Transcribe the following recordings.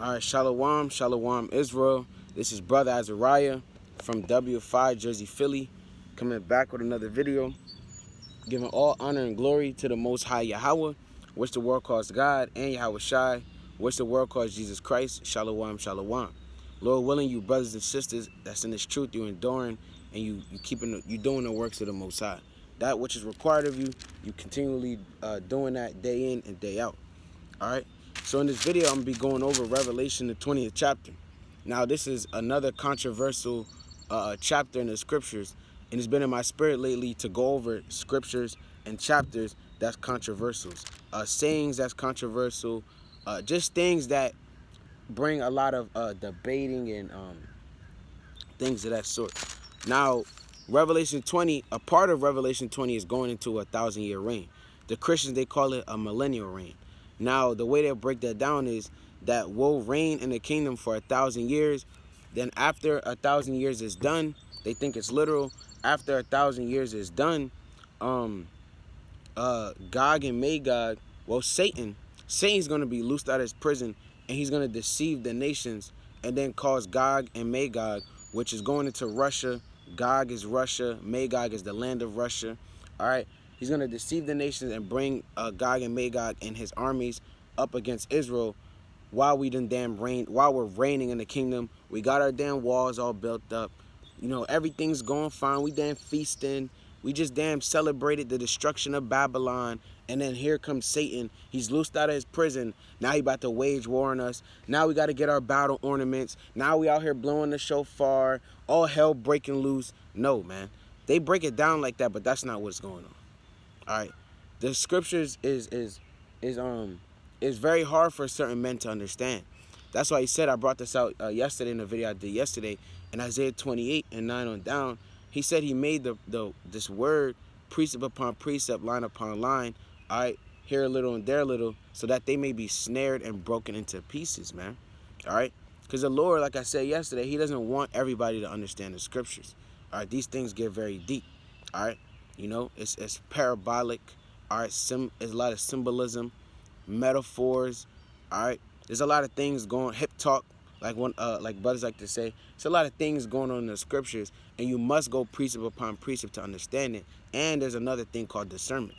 All right, Shalom, Shalom, Israel. This is Brother Azariah from W5 Jersey, Philly, coming back with another video, giving all honor and glory to the Most High Yahweh, which the world calls God, and Yahweh Shai, which the world calls Jesus Christ. Shalom, Shalom. Lord willing, you brothers and sisters that's in this truth, you enduring, and you doing the works of the Most High. That which is required of you, you continually doing that day in and day out. All right. So in this video, I'm going to be going over Revelation, the 20th chapter. Now, this is another controversial chapter in the scriptures, and it's been in my spirit lately to go over scriptures and chapters that's controversial, sayings that's controversial, just things that bring a lot of debating and things of that sort. Now, Revelation 20, a part of Revelation 20 is going into a 1,000-year reign. The Christians, they call it a millennial reign. Now, the way they break that down is that we'll reign in the kingdom for 1,000 years. Then after 1,000 years is done, they think it's literal. After 1,000 years is done, Gog and Magog, well, Satan's going to be loosed out of his prison, and he's going to deceive the nations and then cause Gog and Magog, which is going into Russia. Gog is Russia. Magog is the land of Russia. All right. He's going to deceive the nations and bring Gog and Magog and his armies up against Israel while we're reigning in the kingdom. We got our damn walls all built up. You know, everything's going fine. We damn feasting. We just damn celebrated the destruction of Babylon. And then here comes Satan. He's loosed out of his prison. Now he about to wage war on us. Now we got to get our battle ornaments. Now we out here blowing the shofar. All hell breaking loose. No, man. They break it down like that, but that's not what's going on. All right, the scriptures is very hard for certain men to understand. That's why he said, I brought this out yesterday in the video I did yesterday, in Isaiah 28 and 9 on down. He said he made this word precept upon precept, line upon line. All right, here a little and there a little, so that they may be snared and broken into pieces, man. All right, because the Lord, like I said yesterday, he doesn't want everybody to understand the scriptures. All right, these things get very deep. All right. You know, it's parabolic, all right, there's a lot of symbolism, metaphors, all right. There's a lot of things going, hip talk, like brothers like to say. It's a lot of things going on in the scriptures, and you must go precept upon precept to understand it. And there's another thing called discernment.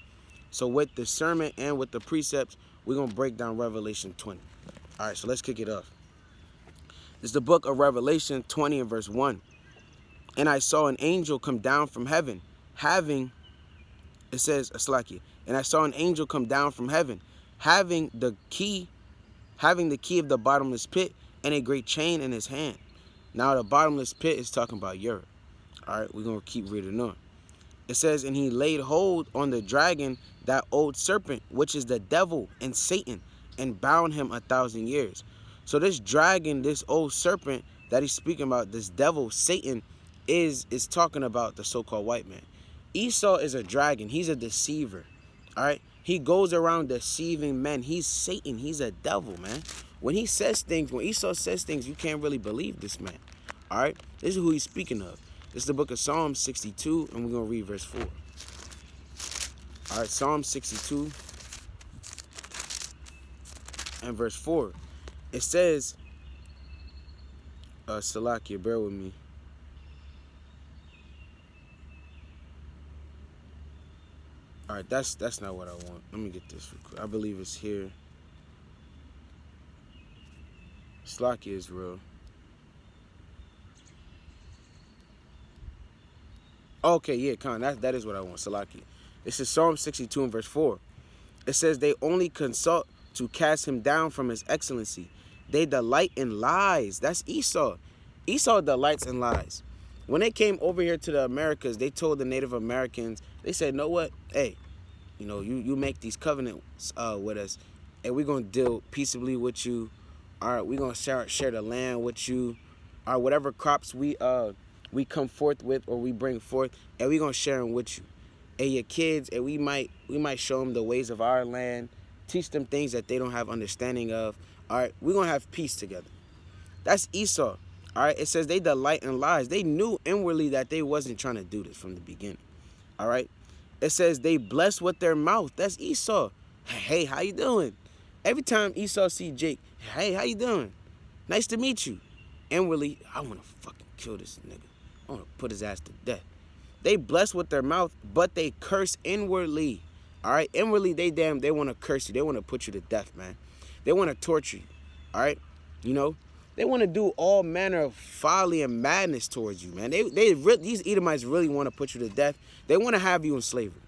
So with discernment and with the precepts, we're going to break down Revelation 20. All right, so let's kick it off. This is the book of Revelation 20 and verse 1. And I saw an angel come down from heaven, it says, Aslaki, and I saw an angel come down from heaven, having the key of the bottomless pit and a great chain in his hand. Now the bottomless pit is talking about Europe. All right, we're going to keep reading on. It says, and he laid hold on the dragon, that old serpent, which is the devil and Satan, and bound him 1,000 years. So this dragon, this old serpent that he's speaking about, this devil, Satan, is talking about the so-called white man. Esau is a dragon. He's a deceiver. All right. He goes around deceiving men. He's Satan. He's a devil, man. When he says things, when Esau says things, you can't really believe this man. All right. This is who he's speaking of. This is the book of Psalm 62, and we're going to read verse 4. All right. Psalm 62 and verse 4. It says, Salakia, bear with me. All right, that's not what I want. Let me get this real quick. I believe it's here. Slakia is real. Okay, yeah, Khan, that is what I want, Salaki. This is Psalm 62 and verse 4. It says, they only consult to cast him down from his excellency. They delight in lies. That's Esau. Esau delights in lies. When they came over here to the Americas, they told the Native Americans, they said, know what? Hey, you know, you make these covenants with us, and we're going to deal peaceably with you. All right, we're going to share the land with you. All right, whatever crops we come forth with or we bring forth, and we're going to share them with you. And your kids, and we might show them the ways of our land, teach them things that they don't have understanding of. All right, we're going to have peace together. That's Esau. All right, it says they delight in lies. They knew inwardly that they wasn't trying to do this from the beginning. All right, it says they bless with their mouth. That's Esau. Hey, how you doing? Every time Esau see Jake, hey, how you doing? Nice to meet you. Inwardly, I want to fucking kill this nigga. I want to put his ass to death. They bless with their mouth, but they curse inwardly. All right? Inwardly, they want to curse you. They want to put you to death, man. They want to torture you. All right? You know? They want to do all manner of folly and madness towards you, man. These Edomites really want to put you to death. They want to have you in slavery.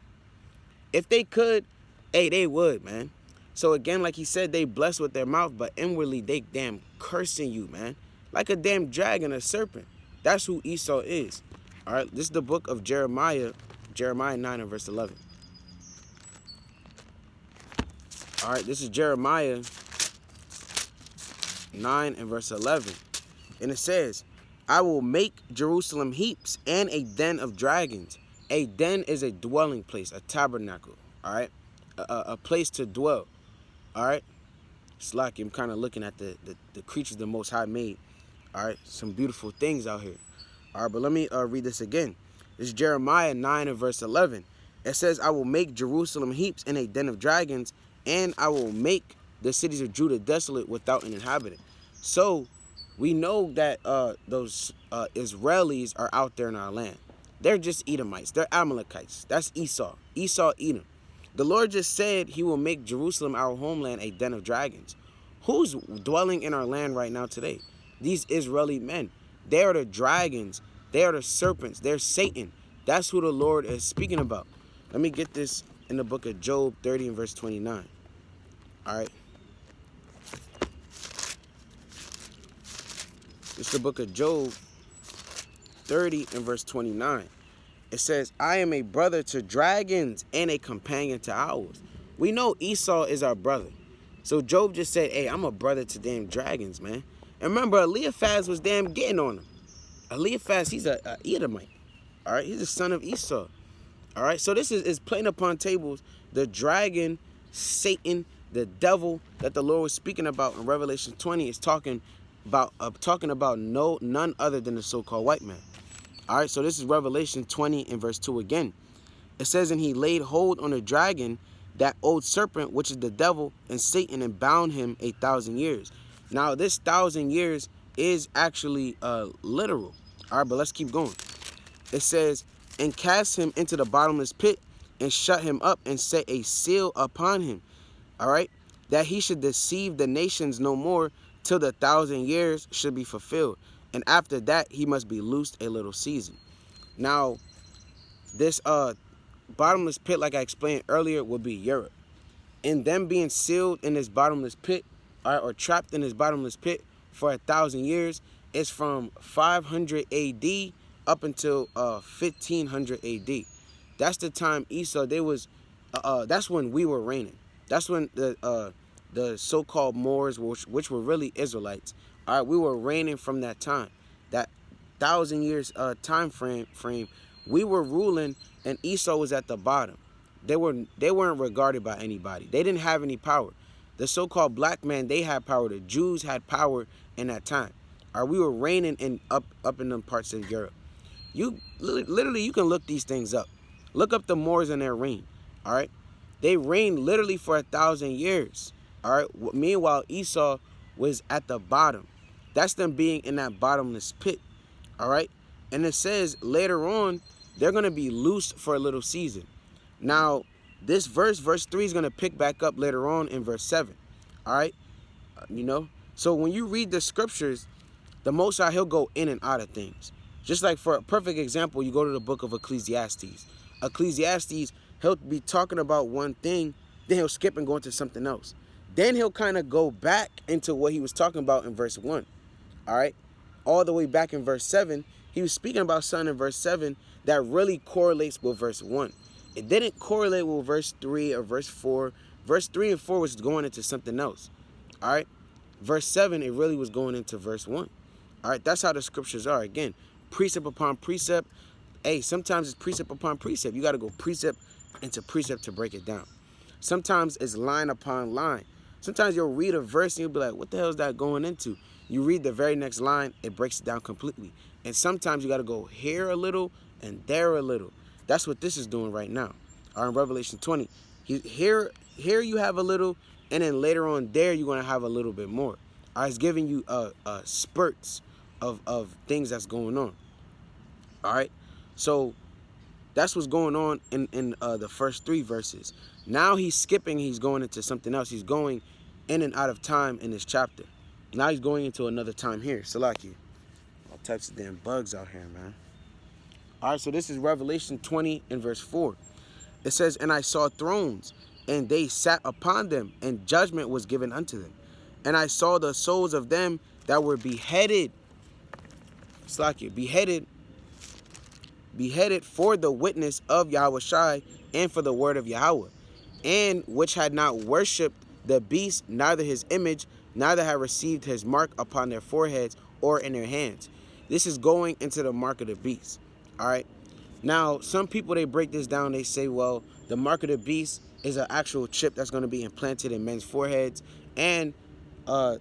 If they could, hey, they would, man. So again, like he said, they bless with their mouth, but inwardly they damn cursing you, man. Like a damn dragon, a serpent. That's who Esau is. All right, this is the book of Jeremiah 9 and verse 11. All right, this is Jeremiah 9 and verse 11. And it says, I will make Jerusalem heaps and a den of dragons. A den is a dwelling place, a tabernacle, all right? A place to dwell, all right? It's like I'm kind of looking at the creatures the Most High made, all right? Some beautiful things out here. All right, but let me read this again. This is Jeremiah 9 and verse 11. It says, I will make Jerusalem heaps and a den of dragons, and I will make the cities of Judah desolate without an inhabitant. So we know that those Israelis are out there in our land. They're just Edomites. They're Amalekites. That's Esau. Esau, Edom. The Lord just said he will make Jerusalem, our homeland, a den of dragons. Who's dwelling in our land right now today? These Israeli men. They are the dragons. They are the serpents. They're Satan. That's who the Lord is speaking about. Let me get this in the book of Job 30 and verse 29. All right. It's the book of Job 30 and verse 29. It says, I am a brother to dragons and a companion to owls. We know Esau is our brother. So Job just said, hey, I'm a brother to damn dragons, man. And remember, Eliphaz was damn getting on him. Eliphaz, he's a Edomite. All right, he's the son of Esau. All right, so this is playing upon tables the dragon, Satan, the devil that the Lord was speaking about in Revelation 20 is talking about none other than the so-called white man. All right, so this is Revelation 20 and verse 2 again. It says, and he laid hold on the dragon, that old serpent, which is the devil and Satan, and bound him 1,000 years. Now, this 1,000 years is actually literal. All right, but let's keep going. It says, and cast him into the bottomless pit and shut him up and set a seal upon him. All right, that he should deceive the nations no more till the 1,000 years should be fulfilled. And after that, he must be loosed a little season. Now, this bottomless pit, like I explained earlier, will be Europe. And them being sealed in this bottomless pit, or trapped in this bottomless pit for 1,000 years, is from 500 AD up until 1500 AD. That's the time Esau, that's when we were reigning. That's when the so-called Moors, which were really Israelites, all right, we were reigning from that time. That 1,000 years time frame, we were ruling, and Esau was at the bottom. They weren't regarded by anybody. They didn't have any power. The so-called black man, they had power. The Jews had power in that time. All right, we were reigning up in them parts of Europe. You literally, you can look these things up. Look up the Moors and their reign. All right, they reigned literally for 1,000 years. All right. Meanwhile, Esau was at the bottom. That's them being in that bottomless pit. All right. And it says later on, they're going to be loosed for a little season. Now, this verse 3 is going to pick back up later on in verse 7. All right. So when you read the scriptures, the Most High, he'll go in and out of things. Just like, for a perfect example, you go to the book of Ecclesiastes. Ecclesiastes, he'll be talking about one thing, then he'll skip and go into something else. Then he'll kind of go back into what he was talking about in verse 1. All right? All the way back in verse 7, he was speaking about something in verse 7 that really correlates with verse 1. It didn't correlate with verse 3 or verse 4. Verse 3 and 4 was going into something else. All right? Verse 7, it really was going into verse 1. All right? That's how the scriptures are. Again, precept upon precept. Hey, sometimes it's precept upon precept. You got to go precept into precept to break it down. Sometimes it's line upon line. Sometimes you'll read a verse and you'll be like, what the hell is that going into? You read the very next line, it breaks it down completely. And sometimes you got to go here a little and there a little. That's what this is doing right now. Or in Revelation 20, here you have a little, and then later on there, you're going to have a little bit more. It's giving you spurts of things that's going on. All right, so that's what's going on in the first 3 verses. Now he's skipping. He's going into something else. He's going in and out of time in this chapter. Now he's going into another time here. Salaki. All types of damn bugs out here, man. All right, so this is Revelation 20 and verse 4. It says, "And I saw thrones, and they sat upon them, and judgment was given unto them. And I saw the souls of them that were beheaded." Salaki, beheaded for the witness of Yahweh Shai and for the word of Yahweh, and which had not worshipped the beast, neither his image, neither had received his mark upon their foreheads or in their hands. This is going into the mark of the beast. All right. Now, some people, they break this down. They say, well, the mark of the beast is an actual chip that's going to be implanted in men's foreheads, and the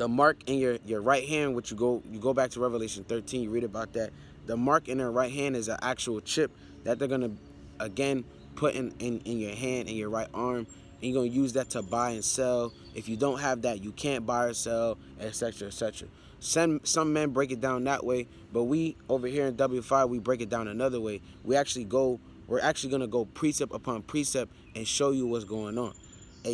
mark in your right hand, which you go back to Revelation 13, you read about that. The mark in their right hand is an actual chip that they're gonna again put in your hand, in your right arm, and you're gonna use that to buy and sell. If you don't have that, you can't buy or sell, etc., etc. Some men break it down that way, but we over here in W5, we break it down another way. We're actually gonna go precept upon precept and show you what's going on.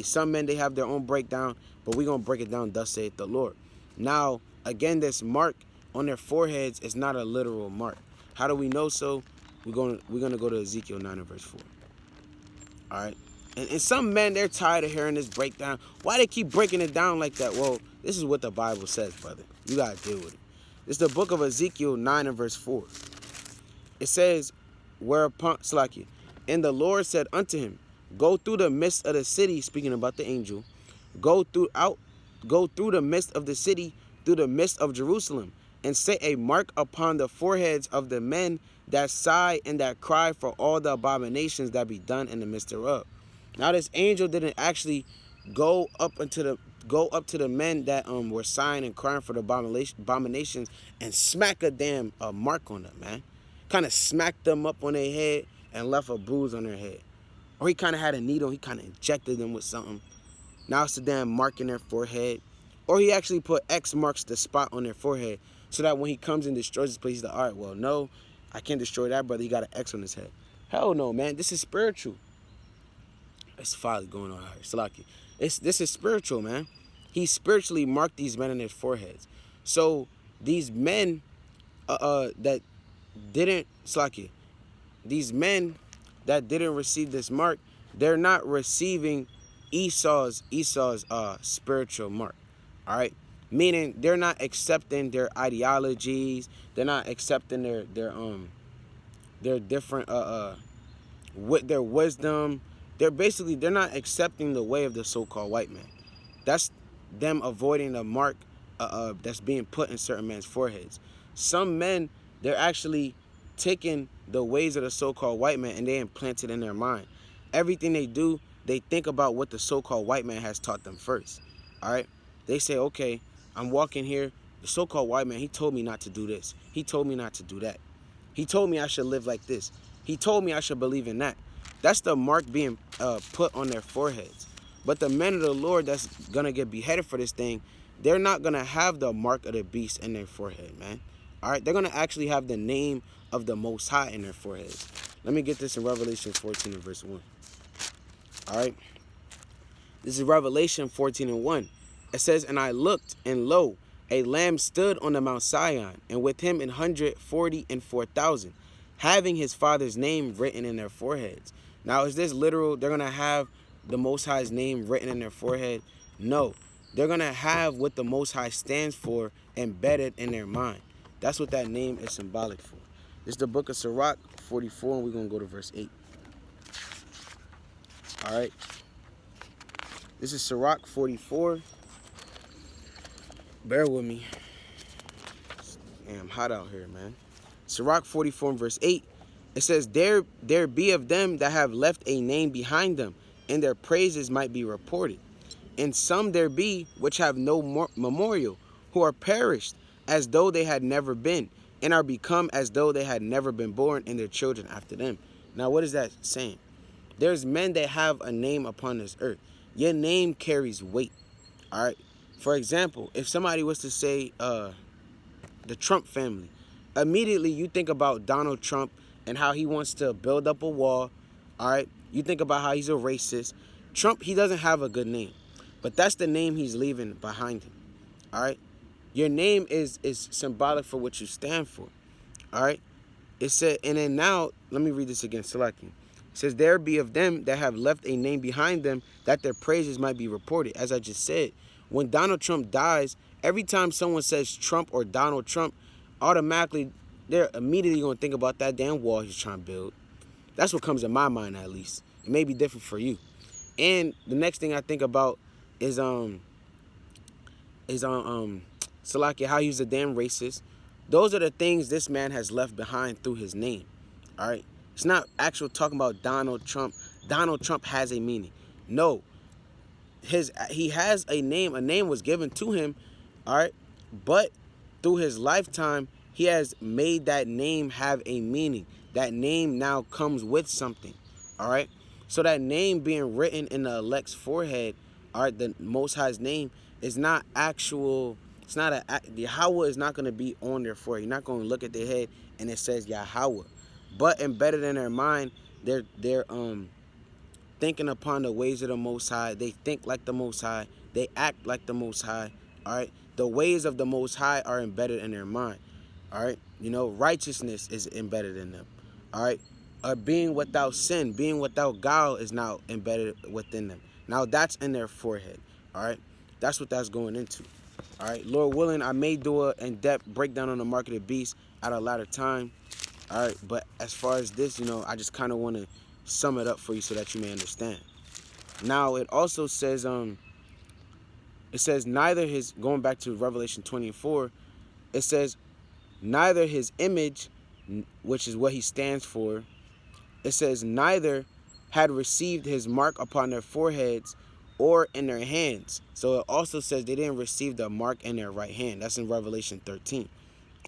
Some men, they have their own breakdown, but we're going to break it down, thus saith the Lord. Now, again, this mark on their foreheads is not a literal mark. How do we know so? We're going to go to Ezekiel 9 and verse 4. All right? And some men, they're tired of hearing this breakdown. Why they keep breaking it down like that? Well, this is what the Bible says, brother. You got to deal with it. It's the book of Ezekiel 9 and verse 4. It says, whereupon, Slakia, and the Lord said unto him, go through the midst of the city, speaking about the angel, go through the midst of the city, through the midst of Jerusalem, and set a mark upon the foreheads of the men that sigh and that cry for all the abominations that be done in the midst thereof. Now this angel didn't actually go up to the men that were sighing and crying for the abominations and smack a damn mark on them, man. Kind of smacked them up on their head and left a bruise on their head. Or he kind of had a needle, he kind of injected them with something. Now it's a damn mark in their forehead. Or he actually put X marks the spot on their forehead so that when he comes and destroys this place, he's like, all right, well, no, I can't destroy that, brother. He got an X on his head. Hell no, man. This is spiritual. It's folly going on here. Salaki. This is spiritual, man. He spiritually marked these men on their foreheads. So these men that didn't, Salaki, these men that didn't receive this mark, they're not receiving Esau's spiritual mark. All right, meaning they're not accepting their ideologies, they're not accepting their different with their wisdom. They're not accepting the way of the so-called white man. That's them avoiding the mark that's being put in certain men's foreheads. Some men, they're actually taking the ways of the so-called white man and they implant it in their mind. Everything they do, they think about what the so-called white man has taught them first. All right? They say, okay, I'm walking here. The so-called white man, he told me not to do this. He told me not to do that. He told me I should live like this. He told me I should believe in that. That's the mark being put on their foreheads. But the men of the Lord that's going to get beheaded for this thing, they're not going to have the mark of the beast in their forehead, man. All right? They're going to actually have the name of the Most High in their foreheads. Let me get this in Revelation 14 and verse 1. All right? This is Revelation 14 and 1. It says, and I looked, and lo, a lamb stood on the Mount Sion, and with him 144,000, having his father's name written in their foreheads. Now, is this literal? They're going to have the Most High's name written in their forehead? No. They're going to have what the Most High stands for embedded in their mind. That's what that name is symbolic for. This is the book of Sirach 44, and we're going to go to verse 8. All right. This is Sirach 44. Bear with me. Damn hot out here, man. Sirach 44 and verse 8. It says, there be of them that have left a name behind them, and their praises might be reported. And some there be which have no memorial, who are perished as though they had never been, and are become as though they had never been born, and their children after them. Now, what is that saying? There's men that have a name upon this earth. Your name carries weight. All right. For example, if somebody was to say the Trump family, immediately you think about Donald Trump and how he wants to build up a wall. All right. You think about how he's a racist. Trump, he doesn't have a good name, but that's the name he's leaving behind him. All right. Your name is symbolic for what you stand for. All right. It said, and then now, let me read this again, Salaki. It says, there be of them that have left a name behind them, that their praises might be reported. As I just said, when Donald Trump dies, every time someone says Trump or Donald Trump, automatically, they're immediately going to think about that damn wall he's trying to build. That's what comes in my mind, at least. It may be different for you. And the next thing I think about is Salakia, how he's a damn racist. Those are the things this man has left behind through his name. All right, it's not actual talking about Donald Trump. Donald Trump has a meaning. No, he has a name. A name was given to him. All right, but through his lifetime, he has made that name have a meaning. That name now comes with something. All right, so that name being written in the elect's forehead, all right, the Most High's name is not actual. It's not Yahweh is not going to be on their forehead. You're not going to look at their head and it says Yahweh, but embedded in their mind, they're thinking upon the ways of the Most High. They think like the Most High. They act like the Most High. All right, the ways of the Most High are embedded in their mind. All right, righteousness is embedded in them. All right, being without sin, being without guile is now embedded within them. Now that's in their forehead. All right, that's what that's going into. All right, Lord willing, I may do an in-depth breakdown on the mark of the beast at a later time. All right, but as far as this, I just kind of want to sum it up for you so that you may understand. Now, it also says, neither his, going back to Revelation 24, it says, neither his image, which is what he stands for, it says, neither had received his mark upon their foreheads or in their hands. So it also says they didn't receive the mark in their right hand. That's in Revelation 13.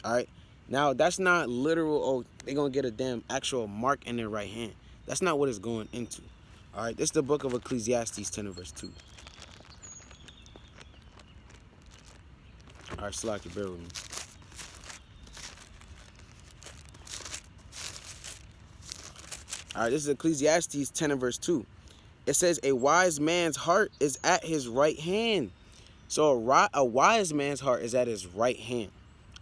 All right. Now, that's not literal, they're going to get a damn actual mark in their right hand. That's not what it's going into. All right. This is the book of Ecclesiastes 10 and verse 2. All right, Slaki, bear with me. All right, this is Ecclesiastes 10 and verse 2. It says, a wise man's heart is at his right hand. So a wise man's heart is at his right hand.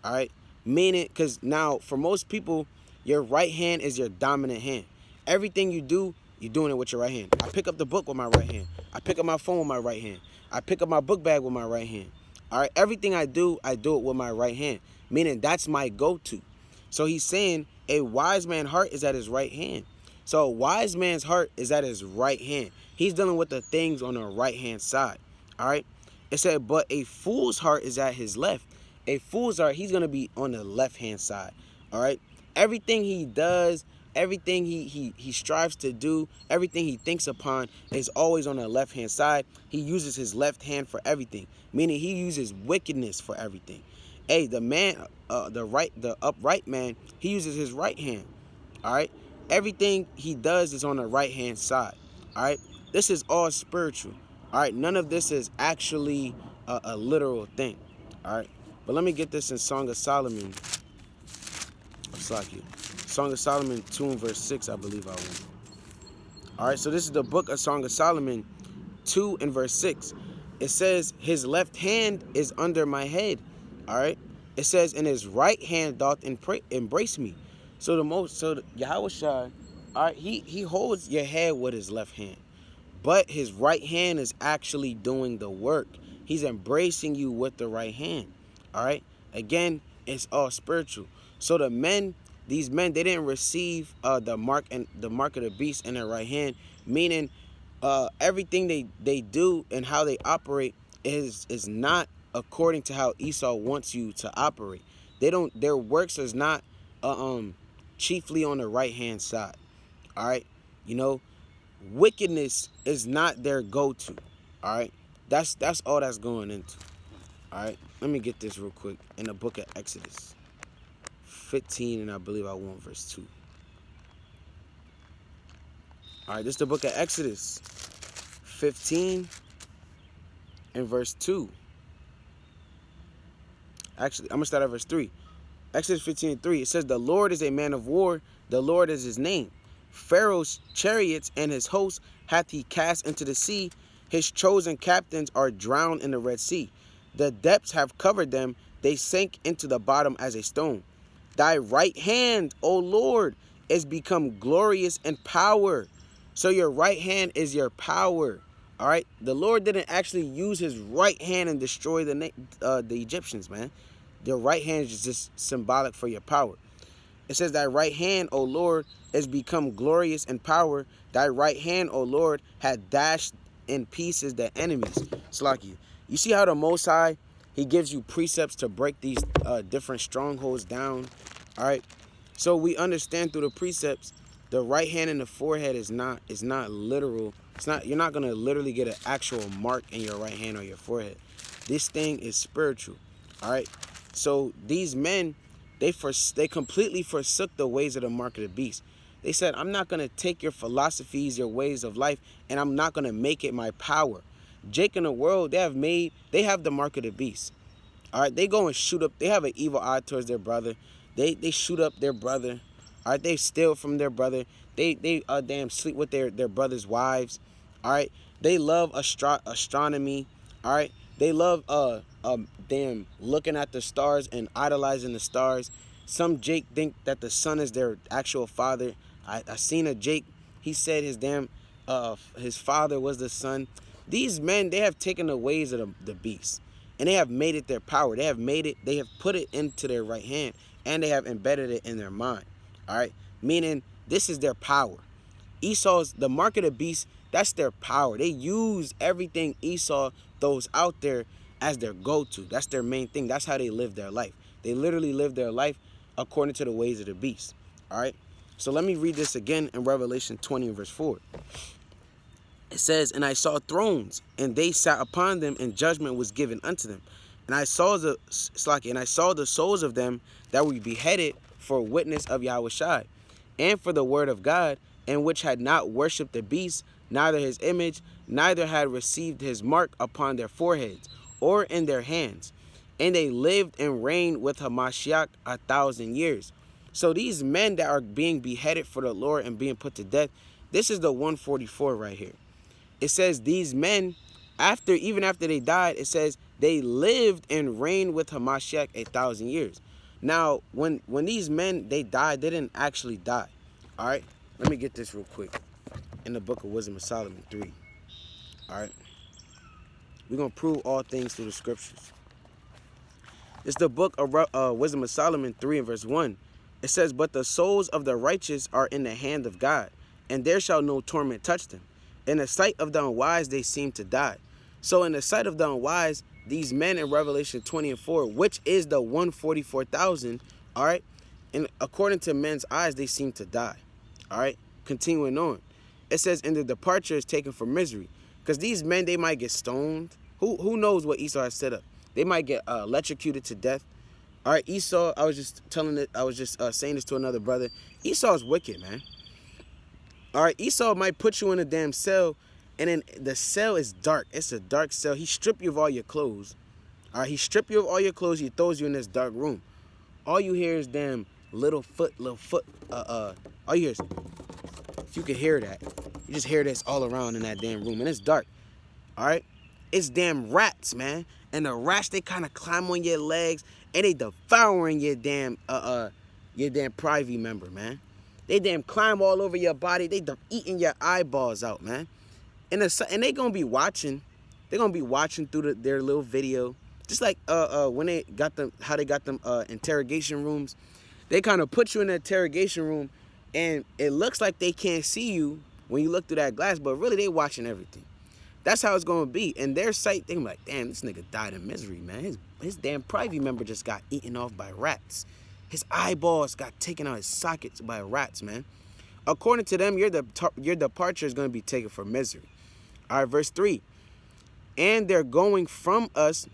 All right? Meaning, because now for most people, your right hand is your dominant hand. Everything you do, you're doing it with your right hand. I pick up the book with my right hand. I pick up my phone with my right hand. I pick up my book bag with my right hand. All right? Everything I do it with my right hand. Meaning that's my go-to. So he's saying a wise man's heart is at his right hand. So a wise man's heart is at his right hand. He's dealing with the things on the right-hand side. All right? It said, but a fool's heart is at his left. A fool's heart, he's going to be on the left-hand side. All right? Everything he does, everything he strives to do, everything he thinks upon is always on the left-hand side. He uses his left hand for everything, meaning he uses wickedness for everything. Hey, the man, the upright man, he uses his right hand. All right? Everything he does is on the right-hand side. All right? This is all spiritual. All right? None of this is actually a literal thing. All right? But let me get this in Song of Solomon. Song of Solomon 2 and verse 6, I believe I want. All right? So this is the book of Song of Solomon 2 and verse 6. It says, his left hand is under my head. All right? It says, and his right hand doth embrace me. So Yahweh Shai, all right, he holds your head with his left hand, but his right hand is actually doing the work. He's embracing you with the right hand. All right. Again, it's all spiritual. So these men, they didn't receive the mark of the beast in their right hand, meaning everything they do and how they operate is not according to how Esau wants you to operate. Their works is not chiefly on the right hand side. All right, wickedness is not their go-to. All right, that's all that's going into. All right, let me get this real quick in the book of Exodus 15, and I believe I want verse 2. All right, this is the book of Exodus 15 in verse 2. Actually, I'm going to start at verse 3. Exodus 15:3. It says, the Lord is a man of war, the Lord is his name. Pharaoh's chariots and his hosts hath he cast into the sea. His chosen captains are drowned in the Red Sea. The depths have covered them, they sank into the bottom as a stone. Thy right hand, O Lord, is become glorious in power. So your right hand is your power. All right. The Lord didn't actually use his right hand and destroy the Egyptians, man. Your right hand is just symbolic for your power. It says, thy right hand, O Lord, is become glorious in power. Thy right hand, O Lord, had dashed in pieces the enemies. Slaki. You see how the Most High, he gives you precepts to break these different strongholds down. All right. So we understand through the precepts, the right hand in the forehead is not literal. It's not, you're not gonna literally get an actual mark in your right hand or your forehead. This thing is spiritual. All right. So these men, they completely forsook the ways of the mark of the beast. They said, I'm not gonna take your philosophies, your ways of life, and I'm not gonna make it my power. Jake in the world, they have the mark of the beast. All right, they go and shoot up. They have an evil eye towards their brother. They shoot up their brother. All right, they steal from their brother. They damn sleep with their brother's wives. All right, they love astronomy. All right, they love damn looking at the stars and idolizing the stars. Some Jake think that the sun is their actual father. I seen a Jake. He said his father was the sun. These men, they have taken the ways of the beast. And they have made it their power. They have put it into their right hand. And they have embedded it in their mind. All right? Meaning, this is their power. The mark of the beast, that's their power. They use everything Esau throws out there as their go-to. That's their main thing. That's how they live their life. They literally live their life according to the ways of the beast. All right? So let me read this again in Revelation 20 verse 4. It says, and I saw thrones, and they sat upon them, and judgment was given unto them. And I saw the souls of them that were beheaded for witness of Yahushua, and for the word of God, and which had not worshipped the beast, neither his image, neither had received his mark upon their foreheads, or in their hands. And they lived and reigned with Hamashiach 1,000 years. So these men that are being beheaded for the Lord and being put to death, this is the 144 right here. It says these men, even after they died, it says they lived and reigned with Hamashiach 1,000 years. Now, when these men, they died, they didn't actually die. All right? Let me get this real quick. In the book of Wisdom of Solomon 3. All right? We're going to prove all things through the scriptures. It's the book of Wisdom of Solomon 3 and verse 1. It says, but the souls of the righteous are in the hand of God, and there shall no torment touch them. In the sight of the unwise, they seem to die. So in the sight of the unwise, these men in Revelation 20 and 4, which is the 144,000, all right, and according to men's eyes, they seem to die. All right, continuing on. It says, and the departure is taken for misery. Because these men, they might get stoned. Who knows what Esau has set up? They might get electrocuted to death. All right, Esau, I was just saying this to another brother. Esau's wicked, man. All right, Esau might put you in a damn cell, and then the cell is dark. It's a dark cell. He strip you of all your clothes. All right, he strip you of all your clothes. He throws you in this dark room. All you hear is damn little foot. All you hear is, if you can hear that, you just hear this all around in that damn room, and it's dark. All right, it's damn rats, man. And the rats, they kind of climb on your legs, and they devouring your damn privy member, man. They damn climb all over your body. They eating your eyeballs out, man. And they gonna be watching. They're gonna be watching through their little video. Just like when they got them, how they got them interrogation rooms. They kind of put you in the interrogation room, and it looks like they can't see you when you look through that glass, but really they watching everything. That's how it's gonna be. In their sight, they gonna be like, damn, this nigga died in misery, man. His damn privy member just got eaten off by rats. His eyeballs got taken out of his sockets by rats, man. According to them, your departure is going to be taken for misery. All right, verse 3. And they're going from us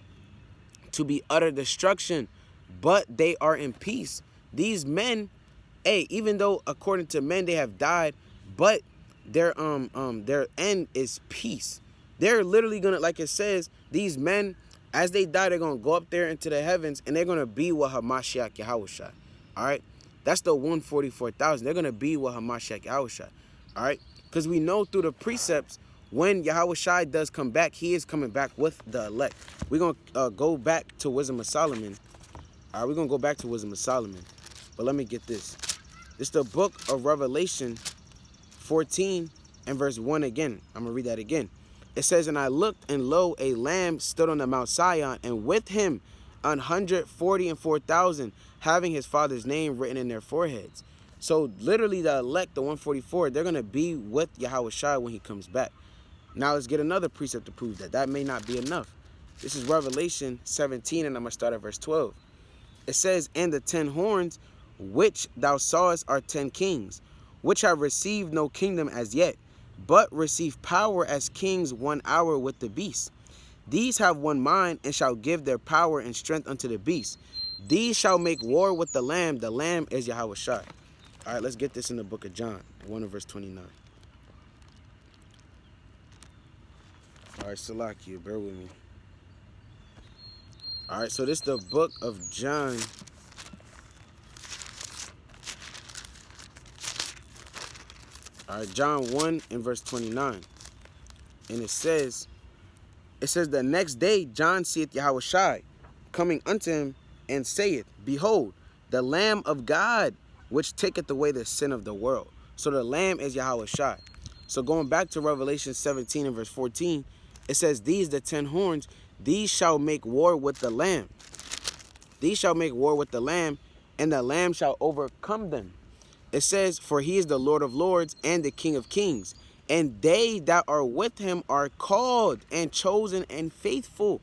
to be utter destruction, but they are in peace. These men, even though according to men they have died, but their end is peace. They're literally gonna, like it says, these men, as they die, they're going to go up there into the heavens, and they're going to be with Hamashiach Yahushua. All right? That's the 144,000. They're going to be with Hamashiach Yahushua. All right? Because we know through the precepts, when Yahushua does come back, he is coming back with the elect. We're going to go back to Wisdom of Solomon. All right, we're going to go back to Wisdom of Solomon. But let me get this. This is the book of Revelation 14 and verse 1 again. I'm going to read that again. It says, and I looked, and lo, a lamb stood on the Mount Sion, and with him 144,000, having his father's name written in their foreheads. So literally the elect, the 144, they're going to be with Yahushua when he comes back. Now let's get another precept to prove that. That may not be enough. This is Revelation 17, and I'm going to start at verse 12. It says, and the 10 horns which thou sawest are 10 kings, which have received no kingdom as yet, but receive power as kings 1 hour with the beast. These have one mind, and shall give their power and strength unto the beast. These shall make war with the Lamb. The Lamb is Yahushua. All right, let's get this in the book of John, 1 and verse 29. All right, Salakia, bear with me. All right, so this is the book of John. All right, John 1 and verse 29. And it says, the next day John seeth Yahushua coming unto him, and saith, behold, the Lamb of God, which taketh away the sin of the world. So the Lamb is Yahushua. So going back to Revelation 17 and verse 14, it says, these, the 10 horns, these shall make war with the Lamb. These shall make war with the Lamb, and the Lamb shall overcome them. It says, for he is the Lord of lords and the King of kings. And they that are with him are called and chosen and faithful.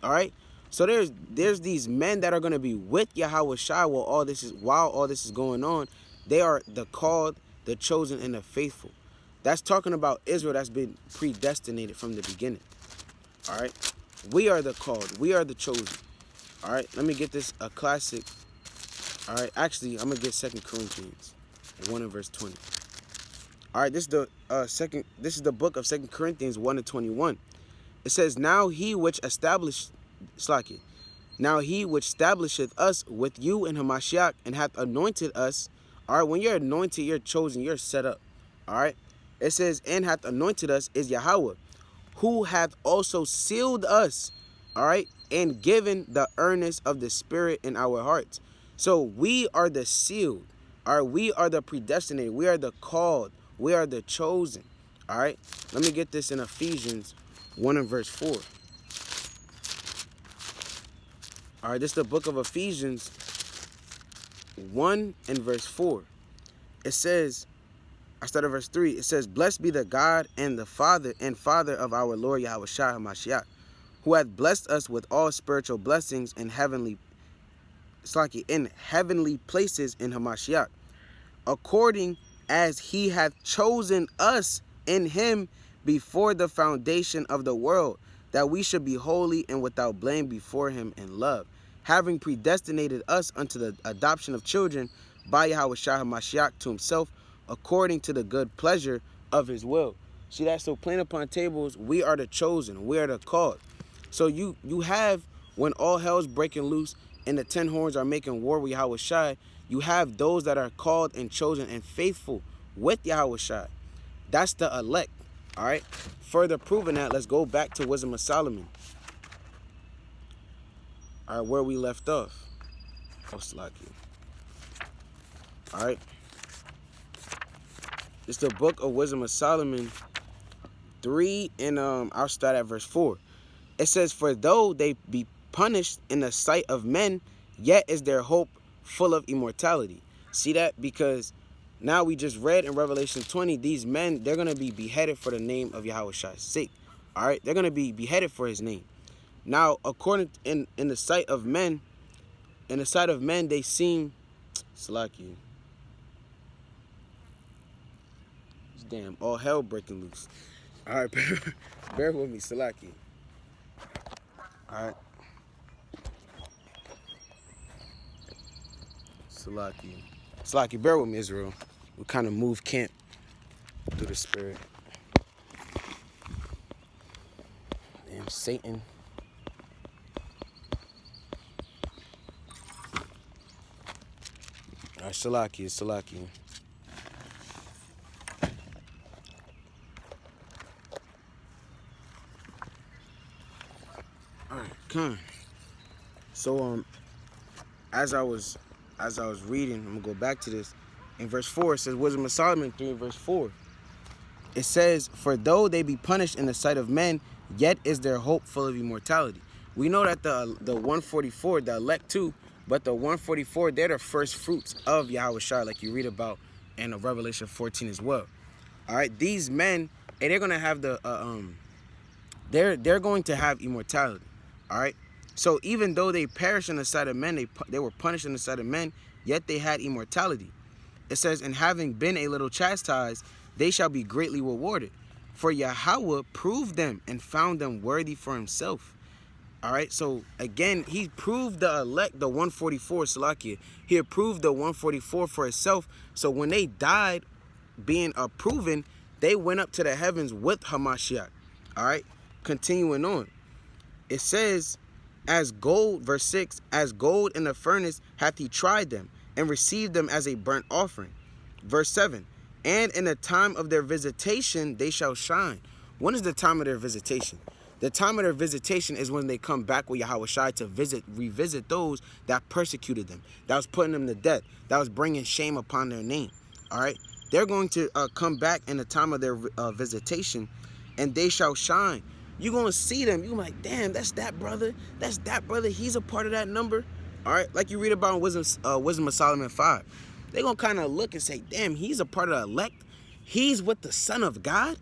All right. So there's these men that are going to be with Yahushua while all this is going on. They are the called, the chosen, and the faithful. That's talking about Israel that's been predestinated from the beginning. All right. We are the called. We are the chosen. All right. Let me get this a classic. All right. Actually, I'm going to get 2 Corinthians 1 and verse 20. All right. This is the book of 2 Corinthians 1 and 21. It says, now he which established now he which establisheth us with you in Hamashiach, and hath anointed us. All right, when you're anointed, you're chosen, you're set up. All right, it says, and hath anointed us is Yahweh, who hath also sealed us. All right, and given the earnest of the Spirit in our hearts. So we are the sealed. All right, we are the predestinated. We are the called. We are the chosen. All right, let me get this in Ephesians 1 and verse 4. All right, this is the book of Ephesians 1 and verse 4. It says, I start at verse 3. It says, blessed be the God and the Father of our Lord Yahushua HaMashiach, who hath blessed us with all spiritual blessings in heavenly places in Hamashiach, according as he hath chosen us in him before the foundation of the world, that we should be holy and without blame before him in love, having predestinated us unto the adoption of children by Yahushua HaMashiach to himself, according to the good pleasure of his will. See that? So plain upon tables, we are the chosen, we are the called. So you have, when all hell's breaking loose and the 10 horns are making war with Yahushua, you have those that are called and chosen and faithful with Yahushua. That's the elect. All right. Further proving that, let's go back to Wisdom of Solomon. All right, where we left off. All right. It's the book of Wisdom of Solomon 3, and I'll start at verse 4. It says, for though they be punished in the sight of men, yet is their hope full of immortality. See that? Because now we just read in Revelation 20, these men, they're going to be beheaded for the name of Yahushua's sake. All right? They're going to be beheaded for his name. Now, according in the sight of men, they seem Salaki. Damn, all hell breaking loose. All right, bear with me, Salaki. All right. Salaki, bear with me, Israel. We kind of move camp through the spirit. Damn, Satan. All right, Salaki. All right, come. So as I was reading, I'm gonna go back to this. In verse 4, it says, Wisdom of Solomon 3, verse 4. It says, for though they be punished in the sight of men, yet is their hope full of immortality. We know that the 144, the elect too, but the 144, they're the first fruits of Yahweh Shai, like you read about in Revelation 14 as well. All right, these men, and they're gonna have they're going to have immortality. All right, so even though they perished in the sight of men, they were punished in the sight of men, yet they had immortality. It says, and having been a little chastised, they shall be greatly rewarded. For Yahweh proved them and found them worthy for himself. All right, so again, he proved the elect, the 144, Salakia. He approved the 144 for himself. So when they died, being proven, they went up to the heavens with Hamashiach. All right, continuing on. It says, as gold, verse 6, as gold in the furnace hath he tried them, and received them as a burnt offering. Verse 7, and in the time of their visitation they shall shine. When is the time of their visitation? The time of their visitation is when they come back with Yahweh Shai to revisit those that persecuted them, that was putting them to death, that was bringing shame upon their name. All right, they're going to come back in the time of their visitation, and they shall shine. You're going to see them. You're going to be like, damn, that's that brother. That's that brother. He's a part of that number. All right, like you read about in Wisdom of Solomon 5. They're going to kind of look and say, damn, he's a part of the elect. He's with the Son of God.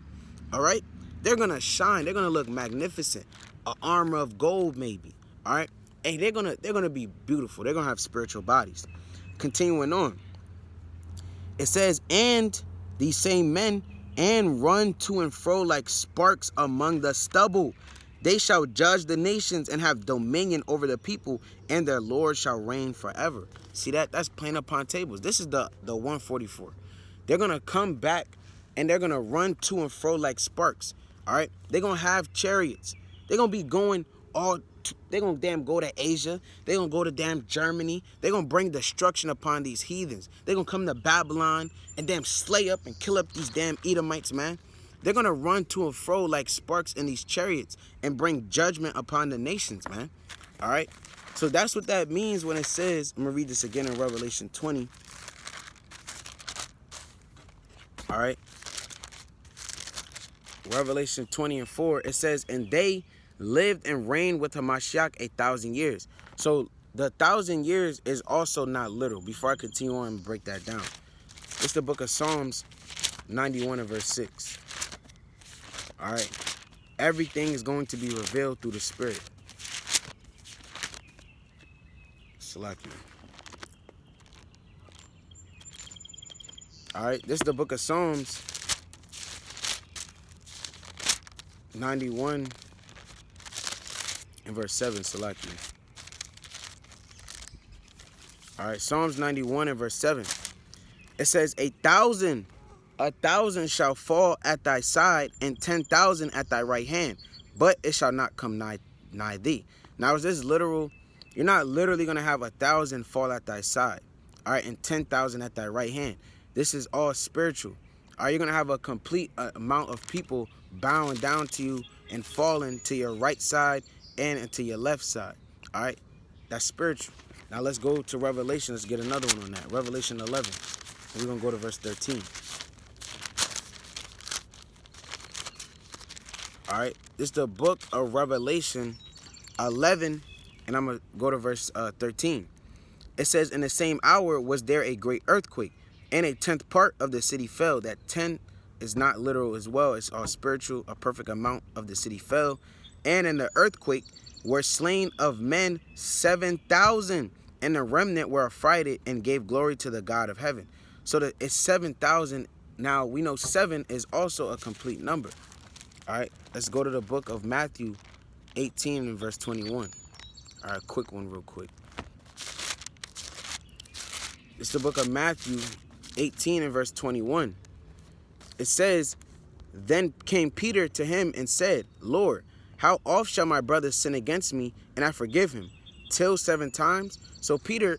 All right, they're going to shine. They're going to look magnificent. An armor of gold maybe. All right, hey, they're going to be beautiful. They're going to have spiritual bodies. Continuing on. It says, and these same men and run to and fro like sparks among the stubble. They shall judge the nations and have dominion over the people, and their Lord shall reign forever. See that? That's plain upon tables. This is the 144. They're going to come back, and they're going to run to and fro like sparks. All right? They're going to have chariots. They're going to be going they're going to damn go to Asia. They're going to go to damn Germany. They're going to bring destruction upon these heathens. They're going to come to Babylon and damn slay up and kill up these damn Edomites, man. They're going to run to and fro like sparks in these chariots and bring judgment upon the nations, man. All right? So that's what that means when it says, I'm going to read this again in Revelation 20. All right? Revelation 20 and 4, it says, and they lived and reigned with Hamashiach 1,000 years. So the 1,000 years is also not little. Before I continue on and break that down. It's the book of Psalms 91 and verse 6. All right. Everything is going to be revealed through the Spirit. Salaki. All right. This is the book of Psalms 91 and verse 7. Salaki. All right. Psalms 91 and verse 7. It says, 1,000 shall fall at thy side, and 10,000 at thy right hand, but it shall not come nigh thee. Now, is this literal? You're not literally going to have 1,000 fall at thy side, all right, and 10,000 at thy right hand. This is all spiritual. All right, you're going to have a complete amount of people bowing down to you and falling to your right side and to your left side. All right, that's spiritual. Now, let's go to Revelation. Let's get another one on that. Revelation 11. We're going to go to verse 13. All right, this is the book of Revelation 11, and I'm going to go to verse 13. It says, in the same hour was there a great earthquake, and a 10th part of the city fell. That 10 is not literal as well. It's all spiritual. A perfect amount of the city fell. And in the earthquake were slain of men 7,000, and the remnant were affrighted and gave glory to the God of heaven. So that it's 7,000. Now, we know 7 is also a complete number. All right, let's go to the book of Matthew 18 and verse 21. All right, quick one real quick. It's the book of Matthew 18 and verse 21. It says, then came Peter to him and said, Lord, how oft shall my brother sin against me, and I forgive him? Till 7 times? So Peter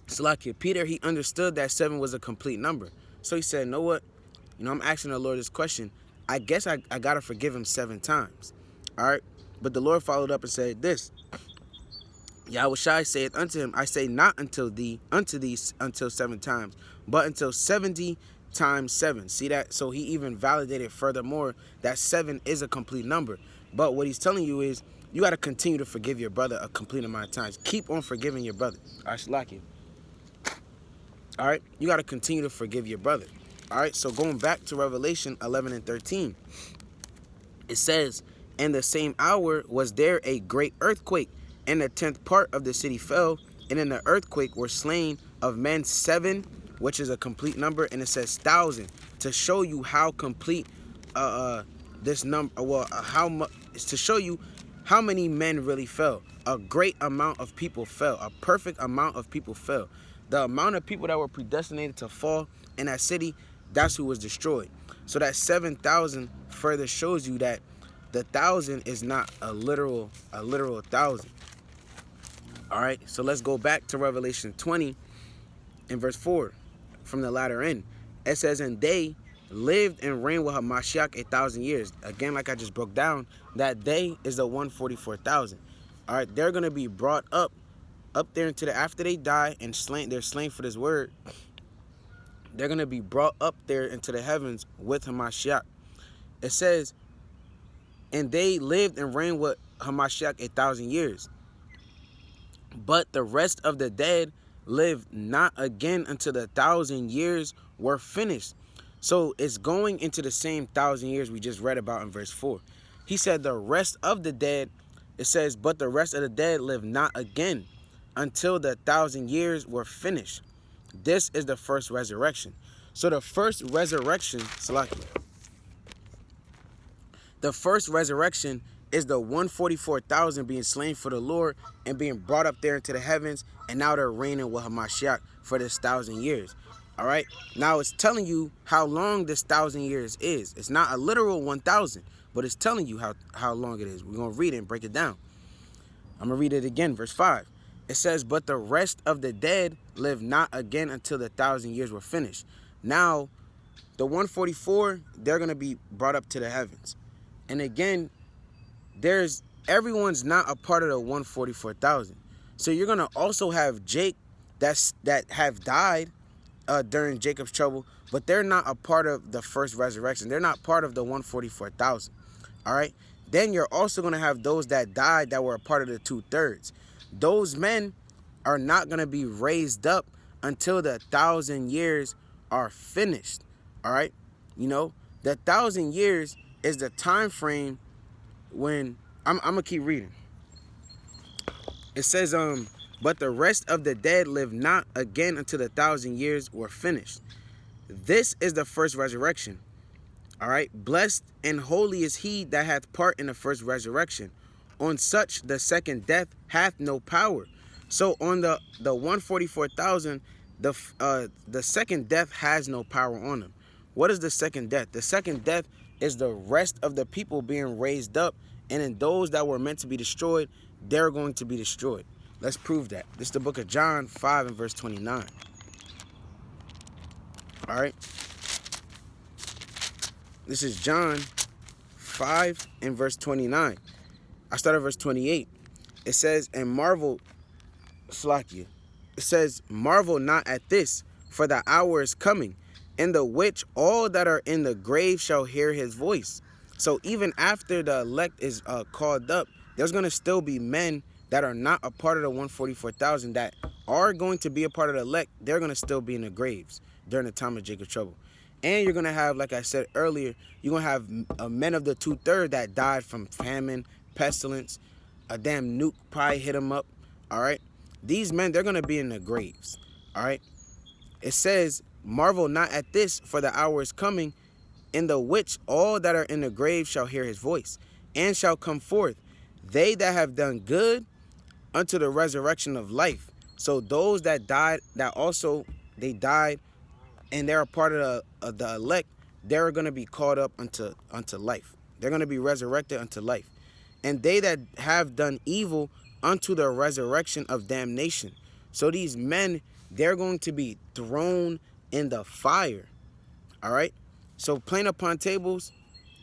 Salakia, Peter, he understood that 7 was a complete number. So he said, know what? I'm asking the Lord this question. I guess I got to forgive him 7 times. All right? But the Lord followed up and said this. Yahushai saith unto him, I say not unto thee until 7 times, but until 70 times 7. See that? So he even validated furthermore that 7 is a complete number. But what he's telling you is you got to continue to forgive your brother a complete amount of times. Keep on forgiving your brother. Ashlaki. All right? You got to continue to forgive your brother. All right? So going back to Revelation 11 and 13, it says, in the same hour was there a great earthquake, and the 10th part of the city fell, and in the earthquake were slain of men 7, which is a complete number, and it says 1,000 to show you how complete this number. How much to show you how many men really fell. A great amount of people fell. A perfect amount of people fell. The amount of people that were predestinated to fall in that city, that's who was destroyed. So that 7,000 further shows you that the 1,000 is not a literal 1,000. All right, so let's go back to Revelation 20 in verse 4 from the latter end. It says, and they lived and reigned with Hamashiach 1,000 years. Again, like I just broke down, that they is the 144,000. All right, they're going to be brought up there into the, after they die and they're slain for this word, they're going to be brought up there into the heavens with Hamashiach. It says, and they lived and reigned with Hamashiach 1,000 years. But the rest of the dead lived not again until the 1,000 years were finished. So it's going into the same 1,000 years we just read about in verse 4. He said the rest of the dead, it says, but the rest of the dead lived not again until the 1,000 years were finished. This is the first resurrection. So the first resurrection, Salaki, the first resurrection is the 144,000 being slain for the Lord and being brought up there into the heavens, and now they're reigning with Hamashiach for this 1,000 years. All right, now it's telling you how long this 1,000 years is. It's not a literal 1,000, but it's telling you how long it is. We're going to read it and break it down. I'm going to read it again, verse 5. It says, but the rest of the dead live not again until the 1,000 years were finished. Now, the 144, they're going to be brought up to the heavens. And again, everyone's not a part of the 144,000. So you're going to also have Jake that have died during Jacob's trouble, but they're not a part of the first resurrection. They're not part of the 144,000. All right. Then you're also going to have those that died that were a part of the 2/3. Those men are not going to be raised up until the 1,000 years are finished. All right. The 1,000 years is the time frame when I'm going to keep reading. It says, but the rest of the dead live not again until the 1,000 years were finished. This is the first resurrection. All right. Blessed and holy is he that hath part in the first resurrection. On such the second death hath no power. So on the 144,000, the second death has no power on them. What is the second death? The second death is the rest of the people being raised up, and in those that were meant to be destroyed, they're going to be destroyed. Let's prove that. This is the book of John 5 and verse 29. All right. This is John 5 and verse 29. I start at verse 28. It says, and marvel, Slakia. It says, marvel not at this, for the hour is coming, in the which all that are in the grave shall hear his voice. So even after the elect is called up, there's going to still be men that are not a part of the 144,000 that are going to be a part of the elect. They're going to still be in the graves during the time of Jacob's trouble. And you're going to have, like I said earlier, you're going to have men of the 2/3 that died from famine, pestilence, a damn nuke probably hit them up. All right. These men, they're going to be in the graves. All right. It says, marvel not at this, for the hour is coming, in the which all that are in the grave shall hear his voice, and shall come forth, they that have done good unto the resurrection of life. So those that died, they died, and they're a part of the elect, they're going to be called up unto life. They're going to be resurrected unto life. And they that have done evil unto the resurrection of damnation. So these men, they're going to be thrown in the fire. All right. So plain upon tables,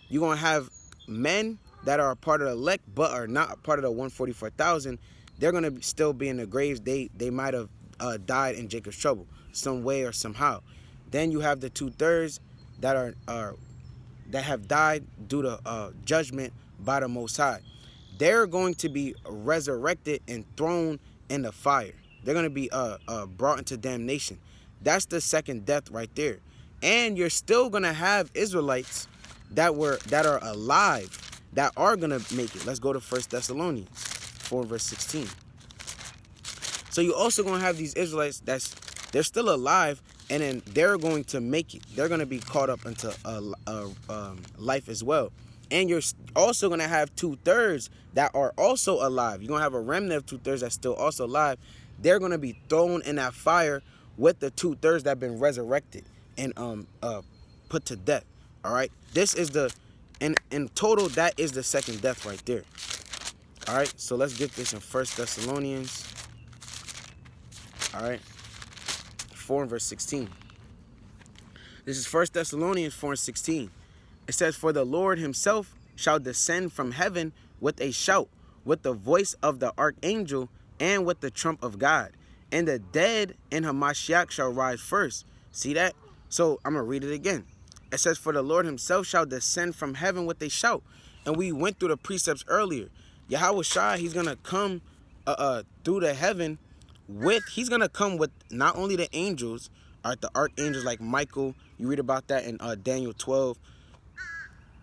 you're going to have men that are a part of the elect but are not a part of the 144,000. They're going to still be in the graves. They might have died in Jacob's trouble some way or somehow. Then you have the 2/3 that are that have died due to judgment by the Most High. They're going to be resurrected and thrown in the fire. They're going to be brought into damnation. That's the second death right there. And you're still going to have Israelites that are alive that are going to make it. Let's go to 1 Thessalonians 4 verse 16. So you're also going to have these Israelites they're still alive, and then they're going to make it. They're going to be caught up into life as well. And you're also going to have 2/3 that are also alive. You're going to have a remnant of 2/3 that's still also alive. They're going to be thrown in that fire with the 2/3 that have been resurrected and put to death. All right. This is in total, that is the second death right there. All right. So let's get this in 1 Thessalonians. All right. 4 and verse 16. This is 1 Thessalonians 4 and 16. It says, "For the Lord himself shall descend from heaven with a shout, with the voice of the archangel, and with the trump of God. And the dead in Hamashiach shall rise first." See that? So I'm going to read it again. It says, "For the Lord himself shall descend from heaven with a shout." And we went through the precepts earlier. Yahweh Shai, he's going to come through the heaven he's going to come with not only the angels, all right, the archangels like Michael. You read about that in Daniel 12.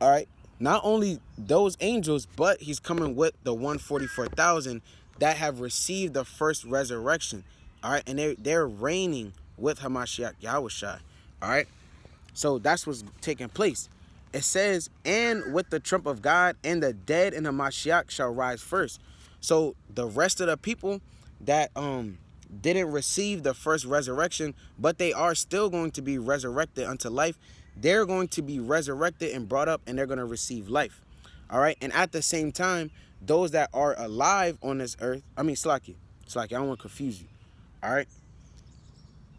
All right. Not only those angels, but he's coming with the 144,000 that have received the first resurrection. All right. And they're reigning with Hamashiach Yahweh Shai. All right. So that's what's taking place. It says, "And with the trump of God, and the dead in Hamashiach shall rise first." So the rest of the people that didn't receive the first resurrection, but they are still going to be resurrected unto life. They're going to be resurrected and brought up, and they're going to receive life. All right. And at the same time, those that are alive on this earth, Slaki, I don't want to confuse you. All right.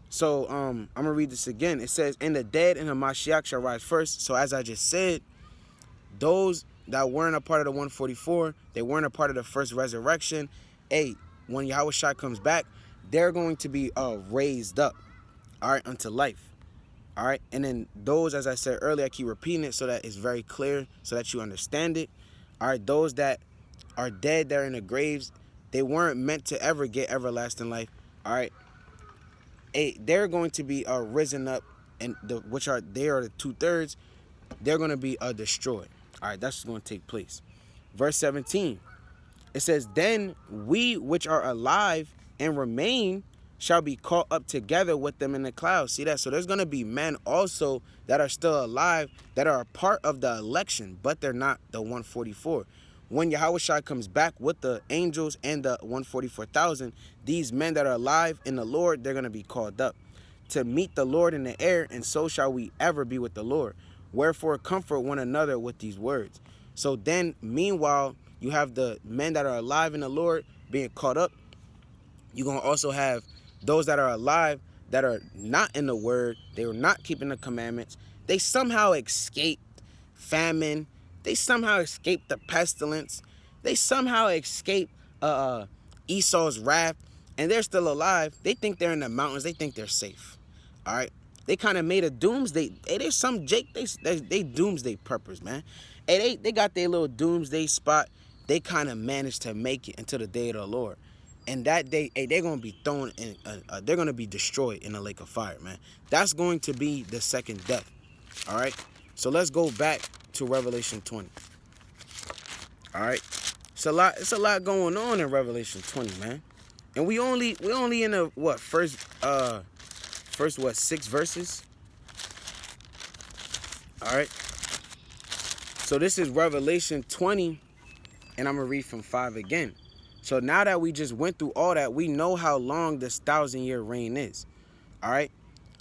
So I'm going to read this again. It says, "And the dead in Hamashiach shall rise first." So as I just said, those that weren't a part of the 144, they weren't a part of the first resurrection. When Yahweh Shai comes back, they're going to be raised up, all right, unto life. All right. And then those, as I said earlier, I keep repeating it so that it's very clear, so that you understand it. All right. Those that are dead, they're in the graves, they weren't meant to ever get everlasting life. All right. They're going to be risen up, and they are the 2/3. They're going to be destroyed. All right. That's what's going to take place. Verse 17. It says, "Then we which are alive and remain shall be caught up together with them in the clouds." See that? So there's going to be men also that are still alive, that are a part of the election, but they're not the 144. When Yahweh Shai comes back with the angels and the 144,000, these men that are alive in the Lord, they're going to be called up to meet the Lord in the air, and so shall we ever be with the Lord. Wherefore comfort one another with these words. So then, meanwhile, you have the men that are alive in the Lord being caught up. You're going to also have those that are alive that are not in the word. They were not keeping the commandments. They somehow escaped famine. They somehow escaped the pestilence. They somehow escaped Esau's wrath. And they're still alive. They think they're in the mountains. They think they're safe. All right. They kind of made a doomsday. Hey, there's some they doomsday purpose, man. Hey, they got their little doomsday spot. They kind of managed to make it into the day of the Lord. And that day, they're going to be thrown in, they're going to be destroyed in a lake of fire, man. That's going to be the second death. All right. So let's go back to Revelation 20. All right. It's a lot going on in Revelation 20, man. And we only in the first 6 verses. All right. So this is Revelation 20, and I'm going to read from 5 again. So now that we just went through all that, we know how long this 1,000-year reign is. All right.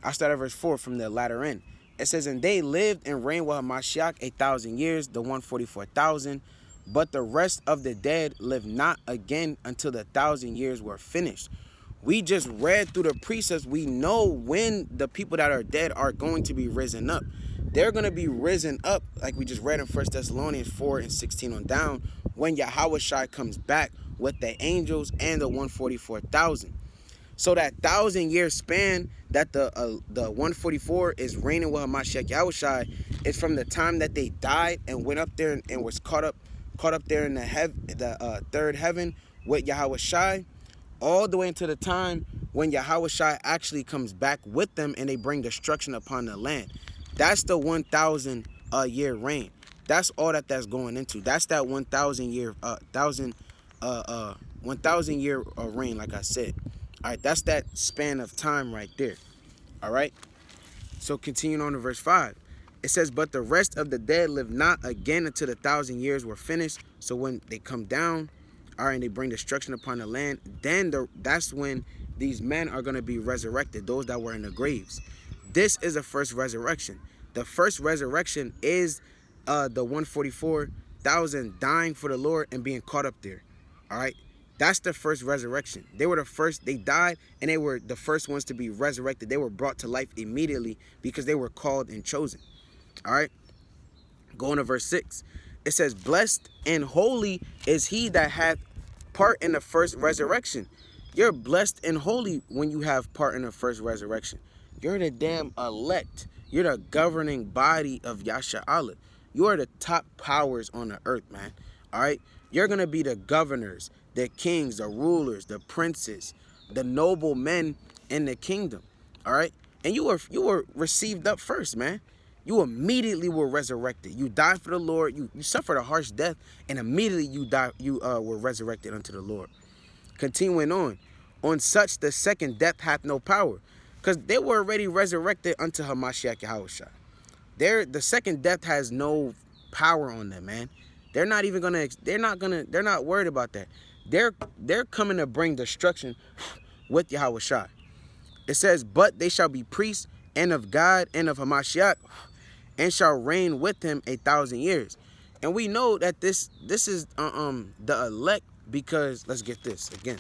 I start at verse 4 from the latter end. It says, "And they lived and reigned with Hamashiach 1,000 years, the 144,000. But the rest of the dead lived not again until the 1,000 years were finished. We just read through the precepts. We know when the people that are dead are going to be risen up. They're going to be risen up, like we just read in 1 Thessalonians 4 and 16 on down, when Yahweh Shai comes back with the angels and the 144,000. So that 1,000-year span that the 144 is reigning with Hamashiach Yahushai is from the time that they died and went up there and was caught up there in the third heaven with Yahweh Shai, all the way into the time when Yahweh Shai actually comes back with them and they bring destruction upon the land. That's the 1,000 year reign. That's all that's going into. That's that 1,000 year 1,000 year reign, like I said. All right, that's that span of time right there. All right. So continuing on to verse 5. It says, but the rest of the dead live not again until the 1,000 years were finished. So when they come down, all right, and they bring destruction upon the land, then that's when these men are going to be resurrected, those that were in the graves. This is the first resurrection. The first resurrection is the 144,000 dying for the Lord and being caught up there. All right. That's the first resurrection. They were the first, they died, and they were the first ones to be resurrected. They were brought to life immediately because they were called and chosen. All right. Going to verse 6. It says, blessed and holy is he that hath part in the first resurrection. You're blessed and holy when you have part in the first resurrection. You're the damn elect. You're the governing body of Yasha Allah. You are the top powers on the earth, man. All right. You're going to be the governors, the kings, the rulers, the princes, the noble men in the kingdom. All right. And you were received up first, man. You immediately were resurrected. You died for the Lord. You suffered a harsh death, and immediately you were resurrected unto the Lord. Continuing on such the second death hath no power, because they were already resurrected unto Hamashiach Yahushua. The second death has no power on them, man. They're not worried about that. They're coming to bring destruction with Yahushua. It says, but they shall be priests and of God and of Hamashiach, and shall reign with him 1,000 years. And we know that this is the elect, because let's get this again.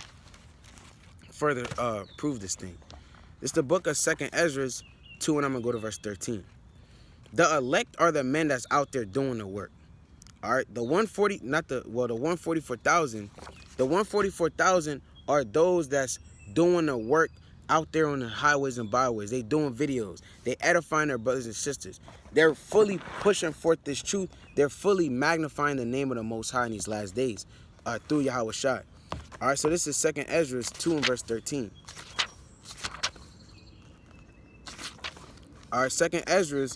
Further prove this thing. It's the book of 2nd Ezra 2, and I'm gonna go to verse 13. The elect are the men that's out there doing the work. All right, the 144,000. The 144,000 are those that's doing the work out there on the highways and byways. They doing videos. They edifying their brothers and sisters. They're fully pushing forth this truth. They're fully magnifying the name of the Most High in these last days through Yahweh Shai. All right, so this is 2nd Ezra 2 and verse 13. All right, 2nd Ezra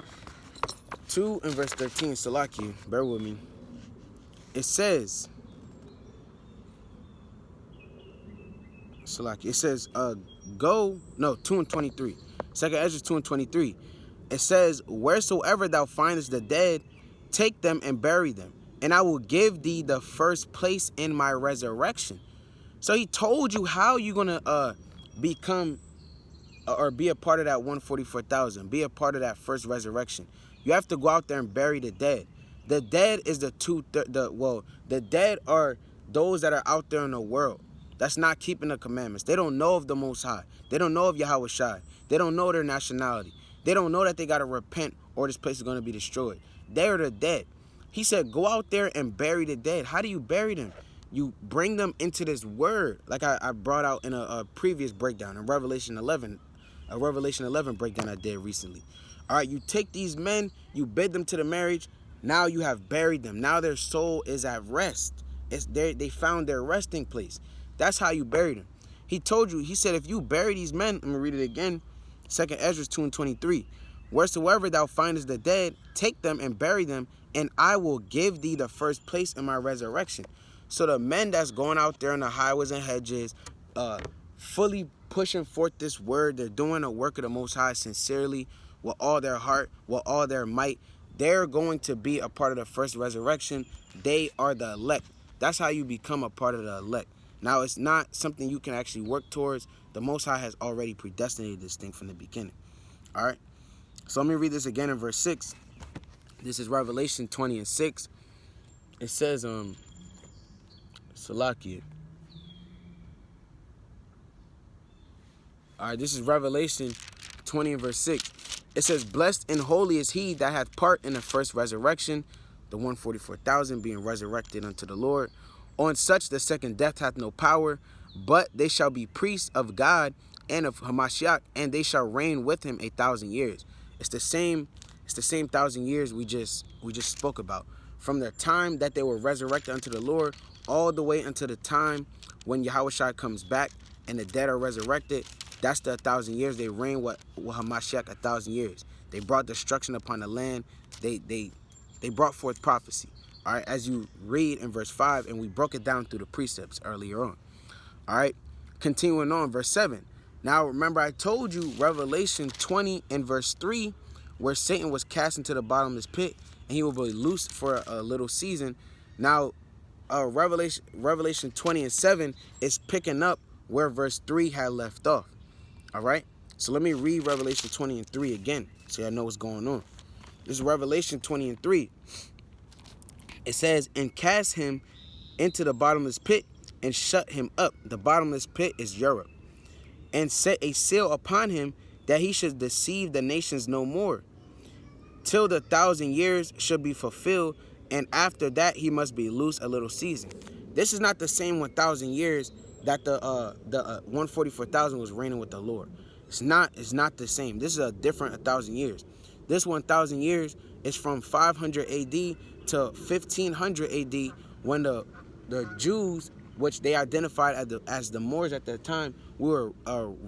2 and verse 13. Salaki, bear with me. It says, Salaki, it says, 2 and 23. 2nd Ezra 2 and 23. It says, wheresoever thou findest the dead, take them and bury them, and I will give thee the first place in my resurrection. So he told you how you're going to become or be a part of that 144,000, be a part of that first resurrection. You have to go out there and bury the dead. The dead is the dead are those that are out there in the world that's not keeping the commandments. They don't know of the Most High. They don't know of Yahweh Shai. They don't know their nationality. They don't know that they got to repent or this place is going to be destroyed. They are the dead. He said, go out there and bury the dead. How do you bury them? You bring them into this word, like I brought out in a previous breakdown in Revelation 11, a Revelation 11 breakdown I did recently. All right, you take these men, you bid them to the marriage. Now you have buried them. Now their soul is at rest. They found their resting place. That's how you bury them. He told you, he said, if you bury these men, I'm going to read it again, 2nd Ezra 2 and 23. Wheresoever thou findest the dead, take them and bury them, and I will give thee the first place in my resurrection. So the men that's going out there on the highways and hedges, fully pushing forth this word, they're doing the work of the Most High sincerely, with all their heart, with all their might. They're going to be a part of the first resurrection. They are the elect. That's how you become a part of the elect. Now, it's not something you can actually work towards. The Most High has already predestinated this thing from the beginning. All right? So let me read this again in verse 6. This is Revelation 20 and 6. It says, Salakia. All right, this is Revelation 20 and verse 6. It says, blessed and holy is he that hath part in the first resurrection, the 144,000 being resurrected unto the Lord. On such the second death hath no power, but they shall be priests of God and of Hamashiach, and they shall reign with him 1,000 years. It's the same 1,000 years we just spoke about. From the time that they were resurrected unto the Lord, all the way until the time when Yahushua comes back and the dead are resurrected. That's the 1,000 years. They reign with Hamashiach 1,000 years. They brought destruction upon the land. They brought forth prophecy. All right, as you read in verse 5, and we broke it down through the precepts earlier on. All right, continuing on, verse 7. Now, remember, I told you Revelation 20 and verse 3, where Satan was cast into the bottomless pit, and he will be loosed for a little season. Now, Revelation 20 and 7 is picking up where verse 3 had left off. All right, so let me read Revelation 20 and 3 again, so y'all know what's going on. This is Revelation 20 and 3. It says, and cast him into the bottomless pit and shut him up. The bottomless pit is Europe. And set a seal upon him that he should deceive the nations no more, till the 1,000 years should be fulfilled, and after that he must be loose a little season. This is not the same 1,000 years that the 144,000 was reigning with the Lord. It's not the same. This is a different 1,000 years. This 1,000 years is from 500 AD to 1500 AD, when the Jews, which they identified as the Moors at that time, were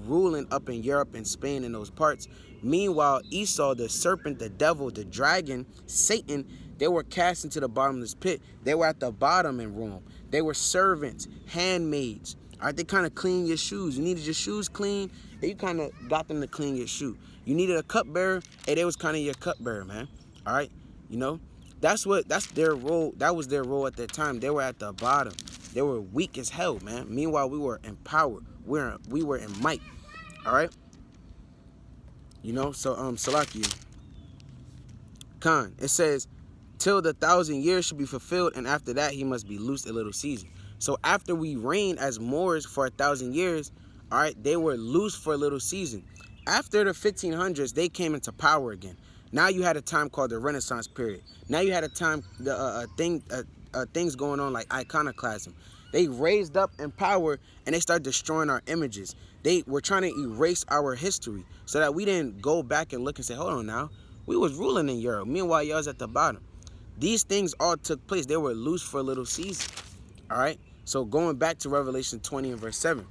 ruling up in Europe and Spain and those parts. Meanwhile, Esau, the serpent, the devil, the dragon, Satan, they were cast into the bottomless pit. They were at the bottom in Rome. They were servants, handmaids. All right, they kind of clean your shoes. You needed your shoes clean, and you kind of got them to clean your shoe. You needed a cupbearer, and they was kind of your cupbearer, man. All right, you know, that's their role. That was their role at that time. They were at the bottom. They were weak as hell, man. Meanwhile, we were in power. We were in might. All right. You know, so Salaki Khan. It says, till the 1,000 years should be fulfilled, and after that he must be loosed a little season. So after we reigned as Moors for 1,000 years, all right, they were loose for a little season. After the 1500s, they came into power again. Now you had a time called the Renaissance period. Now you had a time, things going on like iconoclasm. They raised up in power and they started destroying our images. They were trying to erase our history so that we didn't go back and look and say, hold on now, we was ruling in Europe. Meanwhile, y'all was at the bottom. These things all took place. They were loose for a little season. All right. So going back to Revelation 20 and verse 7,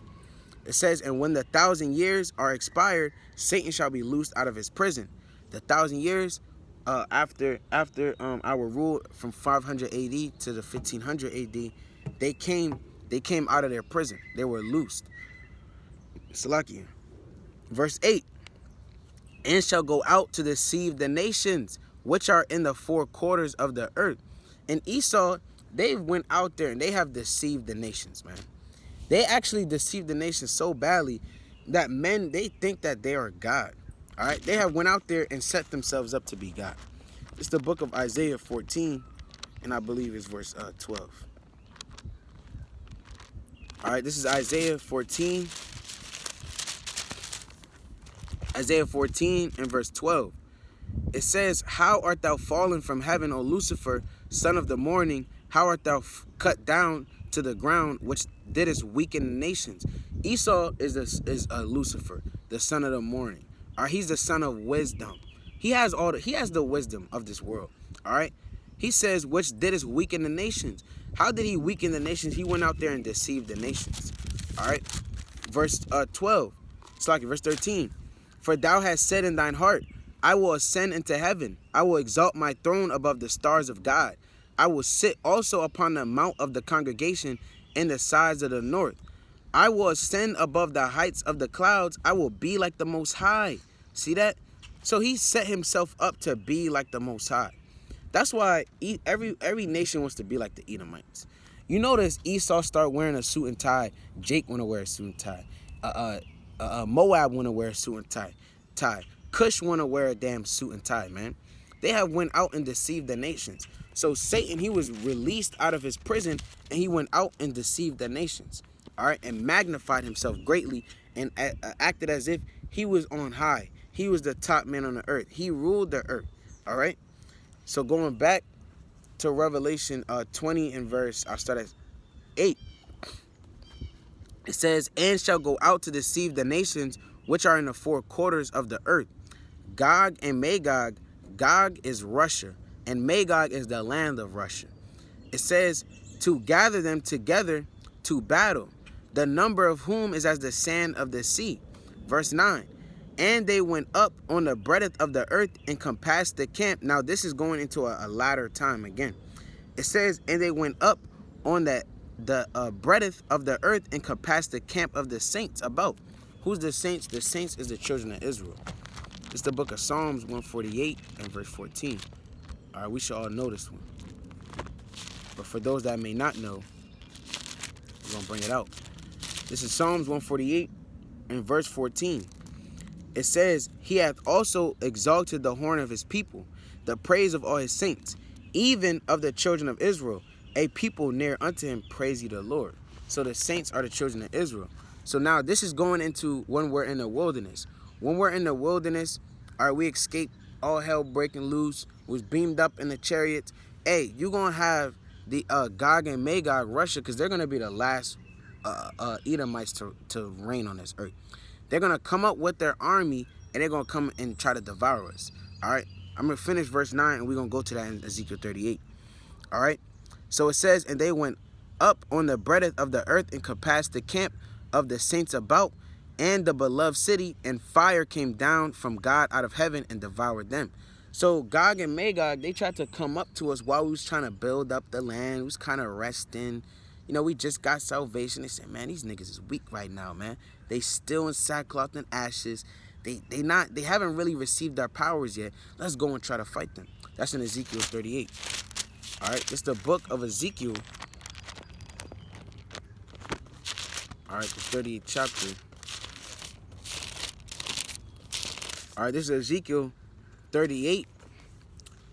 it says, and when the 1,000 years are expired, Satan shall be loosed out of his prison. The 1,000 years after our rule from 500 AD to the 1500 AD, they came out of their prison. They were loosed. Salakia. Verse 8, and shall go out to deceive the nations which are in the four quarters of the earth. And Esau, they went out there and they have deceived the nations, man. They actually deceived the nations so badly that men, they think that they are God. All right, they have went out there and set themselves up to be God. It's the book of Isaiah 14, and I believe it's verse 12. All right, this is Isaiah 14. Isaiah 14 and verse 12. It says, how art thou fallen from heaven, O Lucifer, son of the morning? How art thou cut down to the ground, which didst weaken the nations? Esau is Lucifer, the son of the morning. All right, he's the son of wisdom. He has the wisdom of this world. All right. He says, which didst weaken the nations. How did he weaken the nations? He went out there and deceived the nations. All right. Verse 12. It's like verse 13. For thou hast said in thine heart, I will ascend into heaven. I will exalt my throne above the stars of God. I will sit also upon the mount of the congregation in the sides of the north. I will ascend above the heights of the clouds. I will be like the Most High. See that? So he set himself up to be like the Most High. That's why every nation wants to be like the Edomites. You notice Esau start wearing a suit and tie. Jake want to wear a suit and tie. Moab want to wear a suit and tie. Cush want to wear a damn suit and tie, man. They have went out and deceived the nations. So Satan, he was released out of his prison and he went out and deceived the nations. All right, and magnified himself greatly and acted as if he was on high. He was the top man on the earth. He ruled the earth. All right. So going back to Revelation 20 and verse, I'll start at 8. It says, and shall go out to deceive the nations which are in the four quarters of the earth. Gog and Magog. Gog is Russia, and Magog is the land of Russia. It says, to gather them together to battle, the number of whom is as the sand of the sea. Verse 9. And they went up on the breadth of the earth and compassed the camp. Now this is going into a latter time again. It says, and they went up on the breadth of the earth and compassed the camp of the saints about. Who's the saints? The saints is the children of Israel. It's the book of Psalms 148 and verse 14. All right, we should all know this one. But for those that may not know, we're going to bring it out. This is Psalms 148 and verse 14. It says, he hath also exalted the horn of his people, the praise of all his saints, even of the children of Israel, a people near unto him, praise ye the Lord. So the saints are the children of Israel. So now this is going into when we're in the wilderness. When we're in the wilderness, all right, we escape all hell breaking loose, was beamed up in the chariots. Hey, you're going to have the Gog and Magog, Russia, because they're going to be the last Edomites to reign on this earth. They're going to come up with their army, and they're going to come and try to devour us. All right, I'm going to finish verse 9, and we're going to go to that in Ezekiel 38. All right, so it says, and they went up on the breadth of the earth and compassed the camp of the saints about, and the beloved city, and fire came down from God out of heaven and devoured them. So Gog and Magog, they tried to come up to us while we was trying to build up the land. We was kind of resting. You know, we just got salvation. They said, man, these niggas is weak right now, man. They still in sackcloth and ashes. They haven't really received their powers yet. Let's go and try to fight them. That's in Ezekiel 38. All right, it's the book of Ezekiel. All right, the 38th chapter. All right, this is Ezekiel 38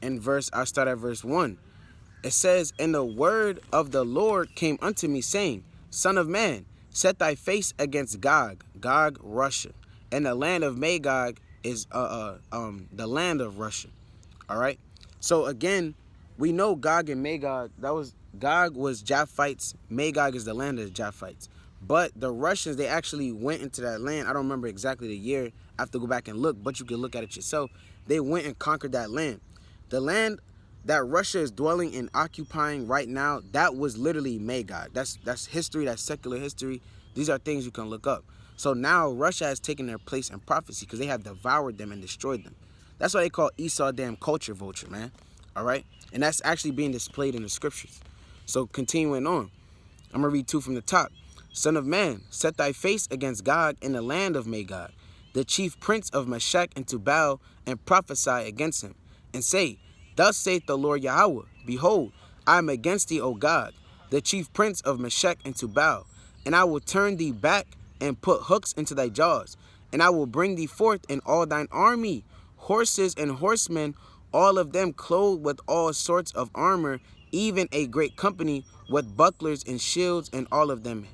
and I'll start at verse 1. It says, and the word of the Lord came unto me, saying, Son of man, set thy face against Gog, Gog, Russia, and the land of Magog is the land of Russia. All right. So again, we know Gog and Magog. Gog was Japhites. Magog is the land of the Japhites. But the Russians, they actually went into that land. I don't remember exactly the year. I have to go back and look, but you can look at it yourself. They went and conquered that land. The land that Russia is dwelling and occupying right now, that was literally Magog. That's history. That's secular history. These are things you can look up. So now Russia has taken their place in prophecy because they have devoured them and destroyed them. That's why they call Esau damn culture vulture, man. All right? And that's actually being displayed in the scriptures. So continuing on, I'm going to read 2 from the top. Son of man, set thy face against Gog in the land of Magog, the chief prince of Meshech and Tubal, and prophesy against him, and say, Thus saith the Lord Yahweh, Behold, I am against thee, O Gog, the chief prince of Meshech and Tubal, and I will turn thee back and put hooks into thy jaws, and I will bring thee forth in all thine army, horses and horsemen, all of them clothed with all sorts of armor, even a great company with bucklers and shields, and all of them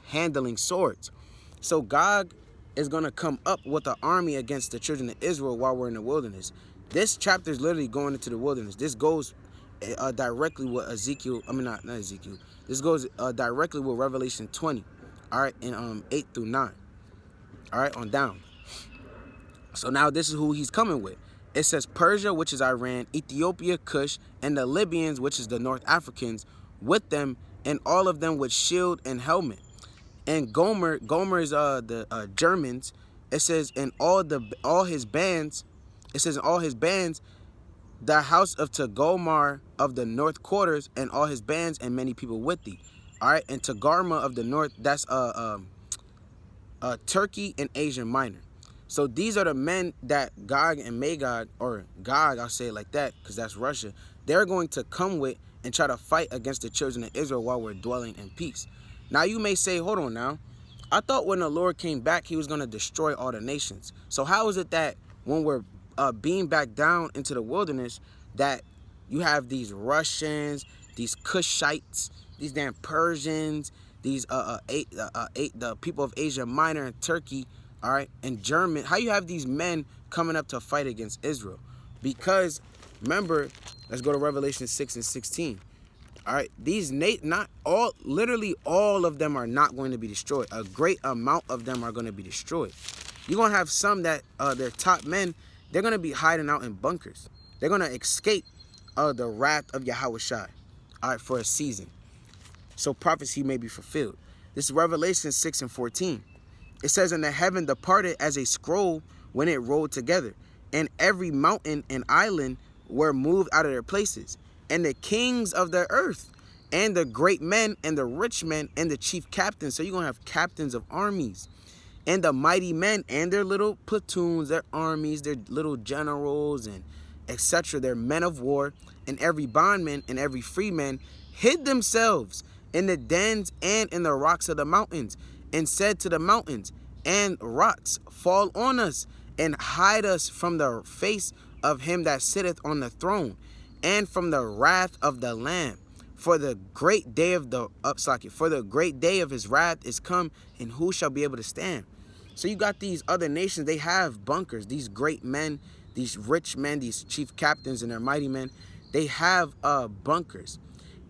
handling swords. So Gog is going to come up with an army against the children of Israel while we're in the wilderness. This chapter is literally going into the wilderness. This goes directly with Ezekiel. I mean, not Ezekiel. This goes directly with Revelation 20. All right, in 8 through 9. All right, on down. So now this is who he's coming with. It says Persia, which is Iran, Ethiopia, Cush, and the Libyans, which is the North Africans, with them, and all of them with shield and helmet. And Gomer is the Germans. It says in all his bands. It says in all his bands, the house of Tagomar of the north quarters, and all his bands, and many people with thee. All right, and Tagarma of the north. That's Turkey and Asia Minor. So these are the men that Gog and Magog, or Gog, I'll say it like that, because that's Russia, they're going to come with and try to fight against the children of Israel while we're dwelling in peace. Now you may say, hold on now. I thought when the Lord came back, he was going to destroy all the nations. So how is it that when we're being back down into the wilderness, that you have these Russians, these Cushites, these damn Persians, these the people of Asia Minor and Turkey, all right, and German. How you have these men coming up to fight against Israel? Because remember, let's go to Revelation 6 and 16. All right, these not all, literally all of them are not going to be destroyed. A great amount of them are going to be destroyed. You're going to have some that their top men, they're going to be hiding out in bunkers. They're going to escape the wrath of Yahushua, all right, for a season. So prophecy may be fulfilled. This is Revelation 6 and 14. It says, "And the heaven departed as a scroll when it rolled together, and every mountain and island were moved out of their places. And the kings of the earth, and the great men, and the rich men, and the chief captains." So you're going to have captains of armies. "And the mighty men, and their little platoons, their armies, their little generals, and etc., their men of war, and every bondman and every freeman hid themselves in the dens and in the rocks of the mountains, and said to the mountains and rocks, Fall on us, and hide us from the face of him that sitteth on the throne, and from the wrath of the Lamb. For the great day of his wrath is come, and who shall be able to stand?" So you got these other nations, they have bunkers. These great men, these rich men, these chief captains and their mighty men, they have bunkers.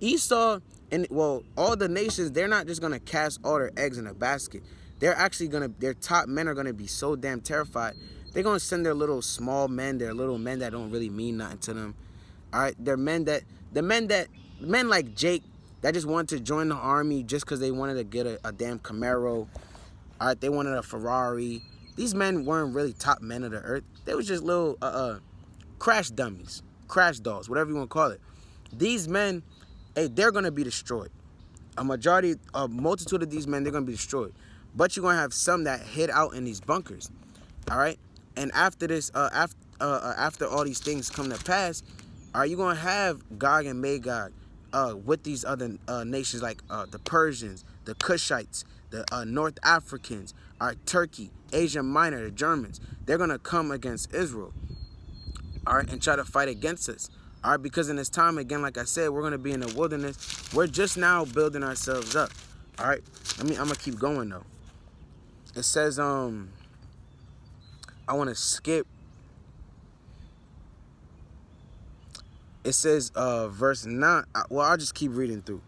Esau and, well, all the nations, they're not just going to cast all their eggs in a basket. They're actually going to, their top men are going to be so damn terrified. They're going to send their little small men, their little men that don't really mean nothing to them. All right, they're men like Jake that just wanted to join the army just because they wanted to get a damn Camaro. All right, they wanted a Ferrari. These men weren't really top men of the earth. They was just little crash dummies, crash dolls, whatever you want to call it. These men, hey, they're going to be destroyed. A multitude of these men, they're going to be destroyed. But you're going to have some that hid out in these bunkers. All right? And after this, after all these things come to pass, all right, you're going to have Gog and Magog with these other nations like the Persians, the Cushites, the North Africans, all right, Turkey, Asia Minor, the Germans. They're going to come against Israel, all right, and try to fight against us. All right, because in this time, again, like I said, we're going to be in the wilderness. We're just now building ourselves up. All right, I'm going to keep going, though. It says, I want to skip. It says, verse 9. Well, I'll just keep reading through.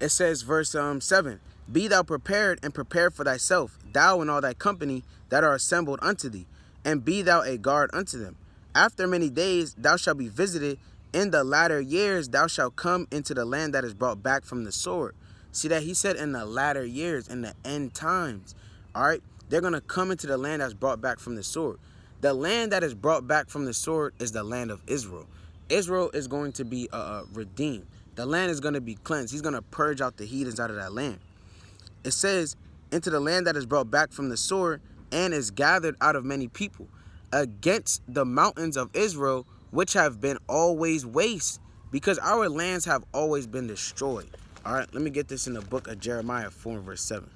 It says, verse 7. "Be thou prepared, and prepare for thyself, thou and all thy company that are assembled unto thee, and be thou a guard unto them. After many days thou shalt be visited. In the latter years thou shalt come into the land that is brought back from the sword." See that he said in the latter years, in the end times. All right, they're going to come into the land that's brought back from the sword. The land that is brought back from the sword is the land of Israel. Israel is going to be redeemed. The land is going to be cleansed. He's going to purge out the heathens out of that land. It says, "Into the land that is brought back from the sword, and is gathered out of many people, against the mountains of Israel, which have been always waste," because our lands have always been destroyed. All right, let me get this in the book of Jeremiah 4 and verse 7.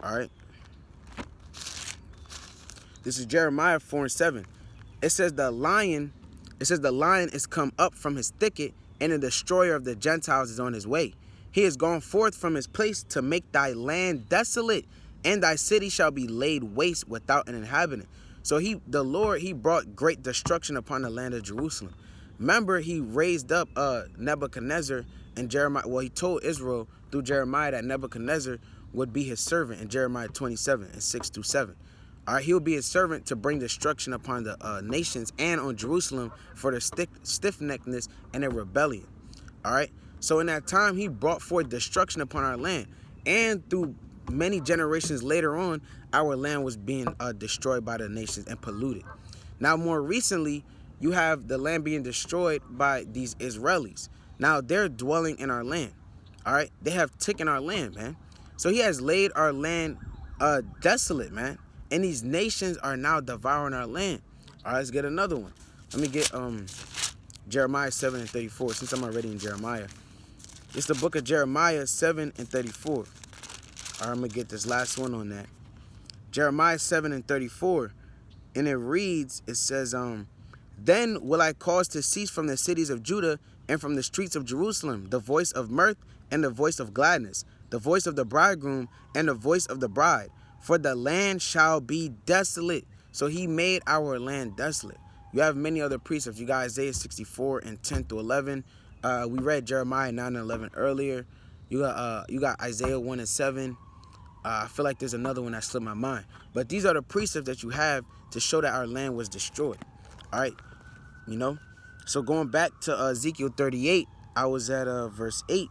All right. This is Jeremiah 4 and 7. It says, the lion is come up from his thicket, and the destroyer of the Gentiles is on his way. He is gone forth from his place to make thy land desolate, and thy city shall be laid waste without an inhabitant. So the Lord brought great destruction upon the land of Jerusalem. Remember, he raised up Nebuchadnezzar, and Jeremiah. Well, he told Israel through Jeremiah that Nebuchadnezzar would be his servant in Jeremiah 27 and 6 through 7. All right, he will be his servant to bring destruction upon the nations and on Jerusalem for their stiff-neckedness and their rebellion. All right, so in that time, he brought forth destruction upon our land, and through many generations later on, our land was being destroyed by the nations and polluted. Now, more recently, you have the land being destroyed by these Israelis. Now, they're dwelling in our land. All right, they have taken our land, man. So he has laid our land desolate, man. And these nations are now devouring our land. All right, let's get another one. Let me get Jeremiah 7 and 34, since I'm already in Jeremiah. It's the book of Jeremiah 7 and 34. All right, I'm going to get this last one on that. Jeremiah 7 and 34. And it reads, it says, "Then will I cause to cease from the cities of Judah and from the streets of Jerusalem the voice of mirth and the voice of gladness. the voice of the bridegroom, and the voice of the bride. For the land shall be desolate. So he made our land desolate. You have many other precepts. You got Isaiah 64 and 10 through 11. We read Jeremiah 9 and 11 earlier. You got Isaiah 1 and 7. I feel like there's another one that slipped my mind. But these are the precepts that you have to show that our land was destroyed. All right, you know. So going back to Ezekiel 38, I was at verse 8.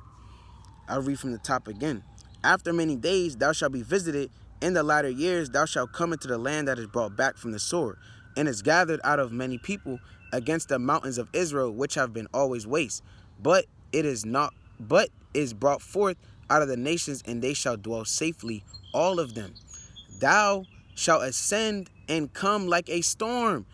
I'll read from the top again. After many days thou shalt be visited. In the latter years thou shalt come into the land that is brought back from the sword, and is gathered out of many people against the mountains of Israel, which have been always waste. But is brought forth out of the nations, and they shall dwell safely, all of them. Thou shalt ascend and come like a storm.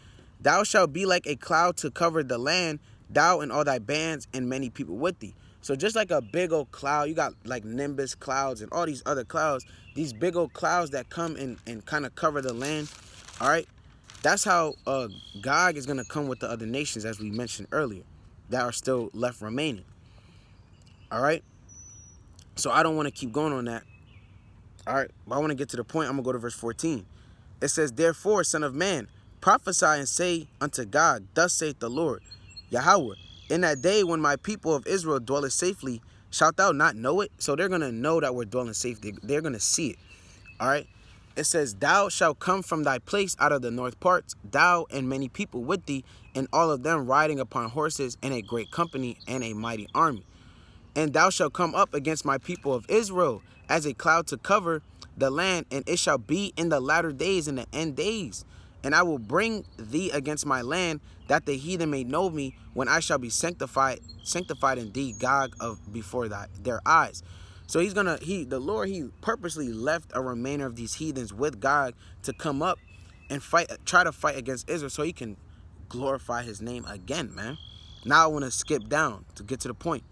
Thou shalt be like a cloud to cover the land, thou and all thy bands and many people with thee. So just like a big old cloud, you got like nimbus clouds and all these other clouds, these big old clouds that come and kind of cover the land. All right, that's how Gog is going to come with the other nations, as we mentioned earlier, that are still left remaining. All right, so I don't want to keep going on that. All right, but I want to get to the point. I'm going to go to verse 14. It says, therefore, son of man, prophesy and say unto Gog, thus saith the Lord, Yahweh, in that day when my people of Israel dwelleth safely, shalt thou not know it? So they're going to know that we're dwelling safely. They're going to see it. All right. It says, thou shalt come from thy place out of the north parts, thou and many people with thee, and all of them riding upon horses, and a great company and a mighty army. And thou shalt come up against my people of Israel as a cloud to cover the land, and it shall be in the latter days, in the end days. And I will bring thee against my land, that the heathen may know me, when I shall be sanctified in thee, Gog, of before their eyes. So the Lord purposely left a remainder of these heathens with Gog to come up and try to fight against Israel, so he can glorify his name again, man. Now I want to skip down to get to the point.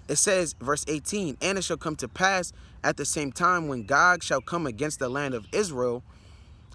It says, verse 18, and it shall come to pass at the same time when Gog shall come against the land of Israel,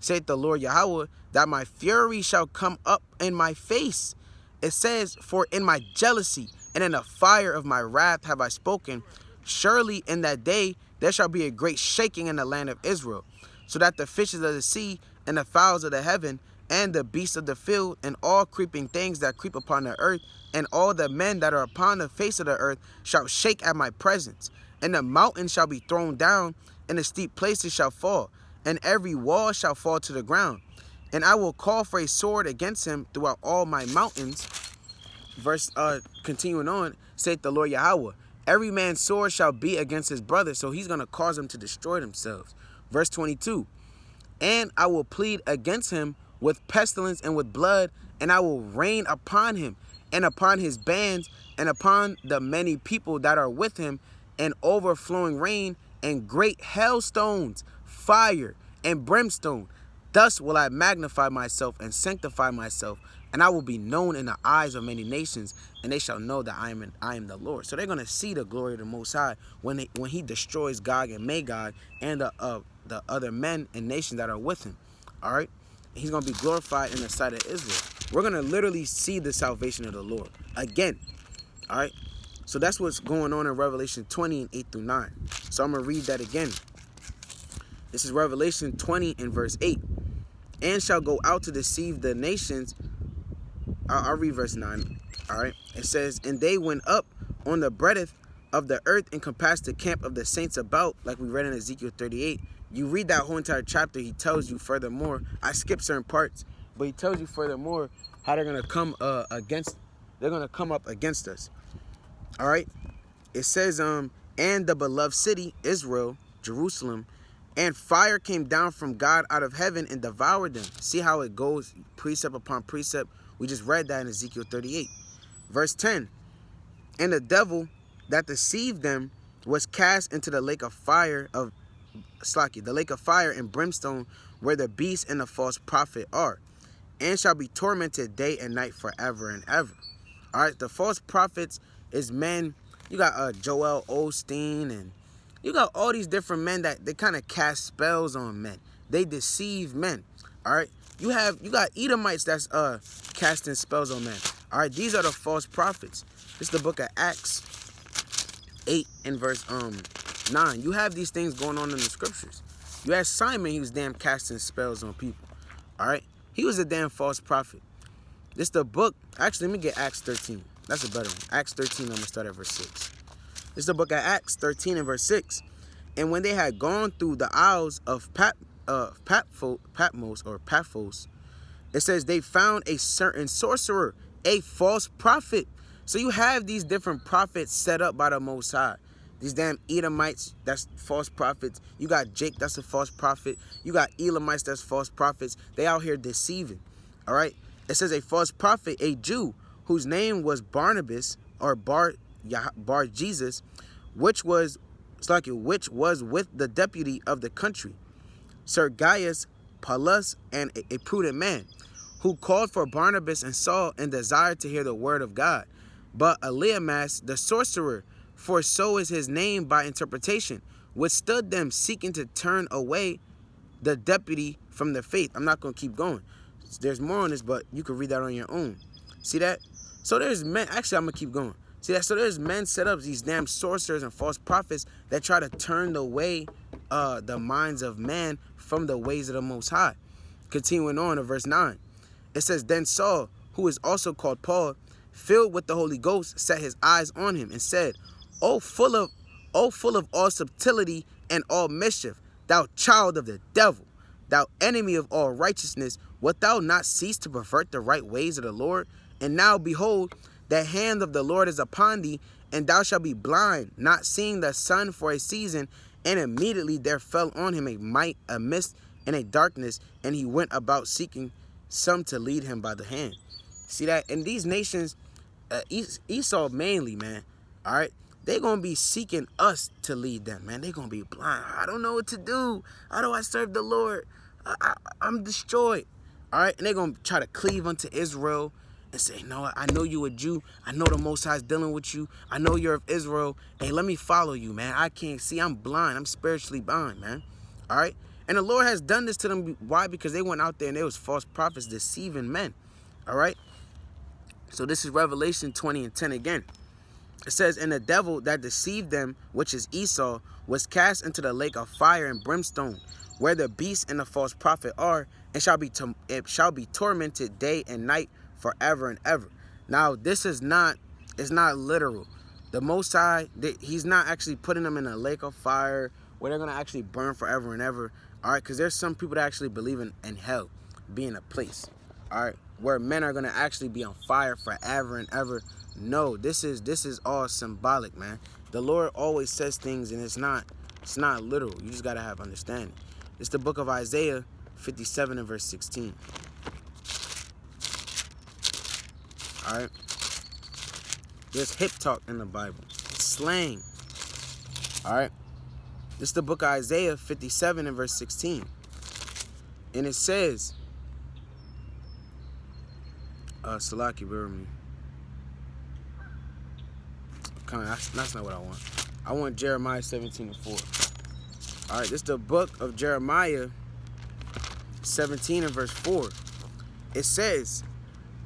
saith the Lord Yahweh, that my fury shall come up in my face. It says, for in my jealousy and in the fire of my wrath have I spoken. Surely in that day there shall be a great shaking in the land of Israel, so that the fishes of the sea and the fowls of the heaven and the beasts of the field and all creeping things that creep upon the earth and all the men that are upon the face of the earth shall shake at my presence. And the mountains shall be thrown down, and the steep places shall fall, and every wall shall fall to the ground. And I will call for a sword against him throughout all my mountains. Verse continuing on, saith the Lord Yahweh, every man's sword shall be against his brother, so he's going to cause them to destroy themselves. Verse 22, and I will plead against him with pestilence and with blood, and I will rain upon him and upon his bands and upon the many people that are with him, and overflowing rain and great hailstones, fire and brimstone. Thus will I magnify myself and sanctify myself, and I will be known in the eyes of many nations, and they shall know that I am the Lord. So they're going to see the glory of the Most High when he destroys Gog and Magog and the other men and nations that are with him. All right? He's going to be glorified in the sight of Israel. We're going to literally see the salvation of the Lord again. All right? So that's what's going on in Revelation 20 and 8 through 9. So I'm going to read that again. This is Revelation 20 and verse 8. And shall go out to deceive the nations. I'll read verse 9. All right. It says, and they went up on the breadth of the earth and compassed the camp of the saints about, like we read in Ezekiel 38. You read that whole entire chapter, he tells you furthermore. I skipped certain parts, but he tells you furthermore how they're going to come they're going to come up against us. All right. It says, and the beloved city, Israel, Jerusalem, and fire came down from God out of heaven and devoured them. See how it goes, precept upon precept. We just read that in Ezekiel 38. Verse 10. And the devil that deceived them was cast into the lake of fire and brimstone, where the beast and the false prophet are, and shall be tormented day and night forever and ever. All right, the false prophets is men. You got Joel Osteen, and you got all these different men that they kind of cast spells on men. They deceive men. All right, you got Edomites that's casting spells on men. All right, these are the false prophets. This is the book of Acts 8 and verse 9. You have these things going on in the scriptures. You had Simon, he was damn casting spells on people. All right? He was a damn false prophet. This the book. Actually, let me get Acts 13. That's a better one. Acts 13, I'm going to start at verse 6. This is the book of Acts 13 and verse 6. And when they had gone through the isles of Paphos, it says they found a certain sorcerer, a false prophet. So you have these different prophets set up by the Most High. These damn Edomites, that's false prophets. You got Jake, that's a false prophet. You got Elamites, that's false prophets. They out here deceiving. All right? It says a false prophet, a Jew, whose name was Barnabas, or Bar Jesus, which was with the deputy of the country, Sergius Paulus, and a prudent man, who called for Barnabas and Saul and desired to hear the word of God. But Eliamas, the sorcerer, for so is his name by interpretation, withstood them, seeking to turn away the deputy from the faith. I'm not going to keep going. There's more on this, but you can read that on your own. See that? So there's men. Actually, I'm going to keep going. See that? So there's men set up, these damn sorcerers and false prophets that try to turn away the minds of man from the ways of the Most High. Continuing on to verse 9. It says, then Saul, who is also called Paul, filled with the Holy Ghost, set his eyes on him and said, O full of all subtlety and all mischief, thou child of the devil, thou enemy of all righteousness, wilt thou not cease to pervert the right ways of the Lord? And now, behold, the hand of the Lord is upon thee, and thou shalt be blind, not seeing the sun for a season. And immediately there fell on him a mist and a darkness, and he went about seeking some to lead him by the hand. See that? In these nations, Esau mainly, man, all right, they're going to be seeking us to lead them, man. They're going to be blind. I don't know what to do. How do I serve the Lord? I'm destroyed. All right, and they're going to try to cleave unto Israel and say, no, I know you a Jew. I know the Most High is dealing with you. I know you're of Israel. Hey, let me follow you, man. I can't see. I'm blind. I'm spiritually blind, man. All right? And the Lord has done this to them. Why? Because they went out there and there was false prophets deceiving men. All right? So this is Revelation 20 and 10 again. It says, and the devil that deceived them, which is Esau, was cast into the lake of fire and brimstone, where the beast and the false prophet are, and it shall be tormented day and night forever and ever. Now, this is not, it's not literal. The Most High, he's not actually putting them in a lake of fire where they're going to actually burn forever and ever. All right, because there's some people that actually believe in hell being a place. All right, where men are going to actually be on fire forever and ever. No, this is all symbolic, man. The Lord always says things, and it's not literal. You just got to have understanding. It's the book of Isaiah 57 and verse 16. All right. There's hip talk in the Bible. Slang. All right. This is the book of Isaiah 57 and verse 16. And it says, Salaki, bear with me. That's not what I want. I want Jeremiah 17 and 4. All right, this is the book of Jeremiah 17 and verse 4. It says,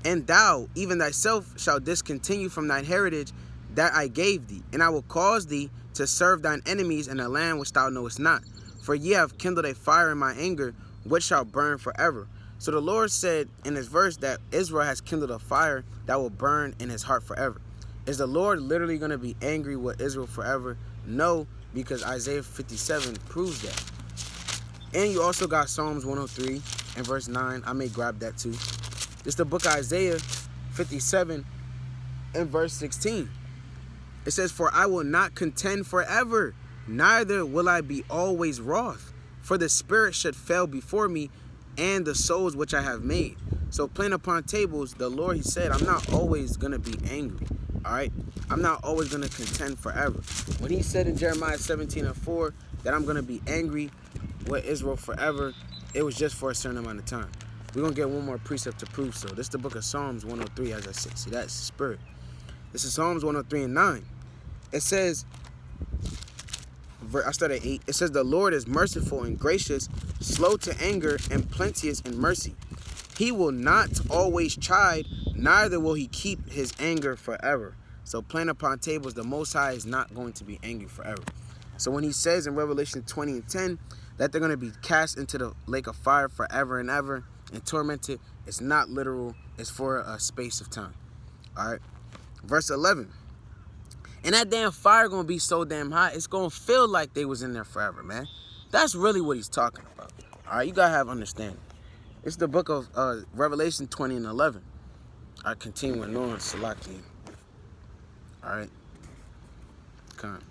and thou, even thyself, shalt discontinue from thine heritage that I gave thee, and I will cause thee to serve thine enemies in a land which thou knowest not. For ye have kindled a fire in my anger, which shall burn forever. So the Lord said in this verse that Israel has kindled a fire that will burn in his heart forever. Is the Lord literally going to be angry with Israel forever? No, because Isaiah 57 proves that. And you also got Psalms 103 and verse 9. I may grab that too. It's the book of Isaiah 57 and verse 16. It says, for I will not contend forever, neither will I be always wroth. For the spirit should fail before me, and the souls which I have made. So playing upon tables, the Lord, he said, I'm not always going to be angry. All right? I'm not always going to contend forever. When he said in Jeremiah 17 and 4 that I'm going to be angry with Israel forever, it was just for a certain amount of time. We're going to get one more precept to prove so. This is the book of Psalms 103, as I said. See, that's the spirit. This is Psalms 103 and 9. It says, I started at 8. It says, the Lord is merciful and gracious, slow to anger, and plenteous in mercy. He will not always chide, neither will he keep his anger forever. So playing upon tables, the Most High is not going to be angry forever. So when he says in Revelation 20:10 that they're going to be cast into the lake of fire forever and ever and tormented, it's not literal. It's for a space of time. All right. Verse 11. And that damn fire going to be so damn hot, it's going to feel like they was in there forever, man. That's really what he's talking about. All right, you got to have understanding. It's the book of Revelation 20:11. All right, continuing on, Salaki. All right. Come on.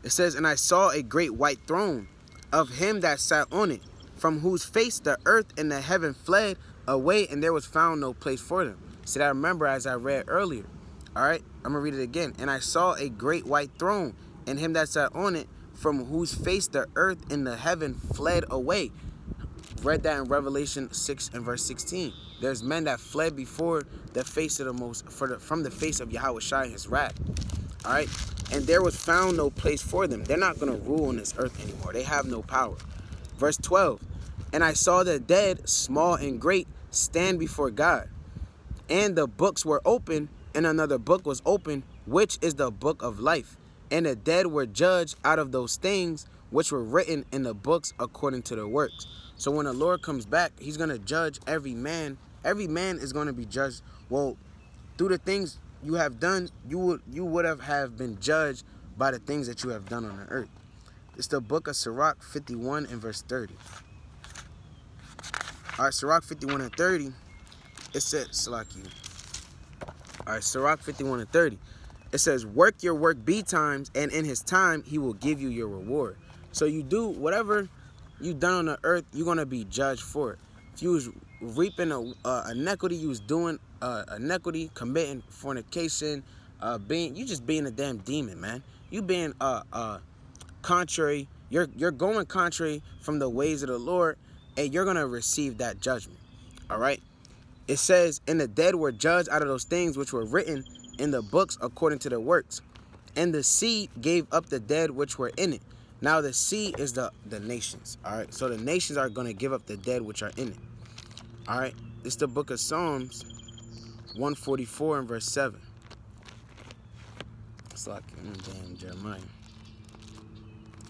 It says, and I saw a great white throne of him that sat on it, from whose face the earth and the heaven fled away, and there was found no place for them. See, I remember as I read earlier. All right, I'm going to read it again. And I saw a great white throne, and him that sat on it, from whose face the earth and the heaven fled away. Read that in Revelation 6 and verse 16. There's men that fled before the face of from the face of Yahweh Shai, his wrath. All right, and there was found no place for them. They're not going to rule on this earth anymore. They have no power. Verse 12. And I saw the dead, small and great, stand before God, and the books were open, and another book was open, which is the book of life. And the dead were judged out of those things which were written in the books according to their works. So when the Lord comes back, he's going to judge every man. Every man is going to be judged. Well, through the things you have done, you would have been judged by the things that you have done on the earth. It's the book of Sirach 51 and verse 30. All right, Sirach 51 and 30. It says, Salaki. All right, Sirach 51 and 30. It says, work your work betimes, and in his time he will give you your reward. So you do whatever you done on the earth, you're going to be judged for it. If you was reaping iniquity, you was doing iniquity, committing fornication, you just being a damn demon, man. You being contrary, you're going contrary from the ways of the Lord, and you're going to receive that judgment. All right? It says, and the dead were judged out of those things which were written in the books according to their works. And the sea gave up the dead which were in it. Now the sea is the nations. All right. So the nations are going to give up the dead which are in it. All right. It's the book of Psalms 144 and verse 7. It's like damn Jeremiah.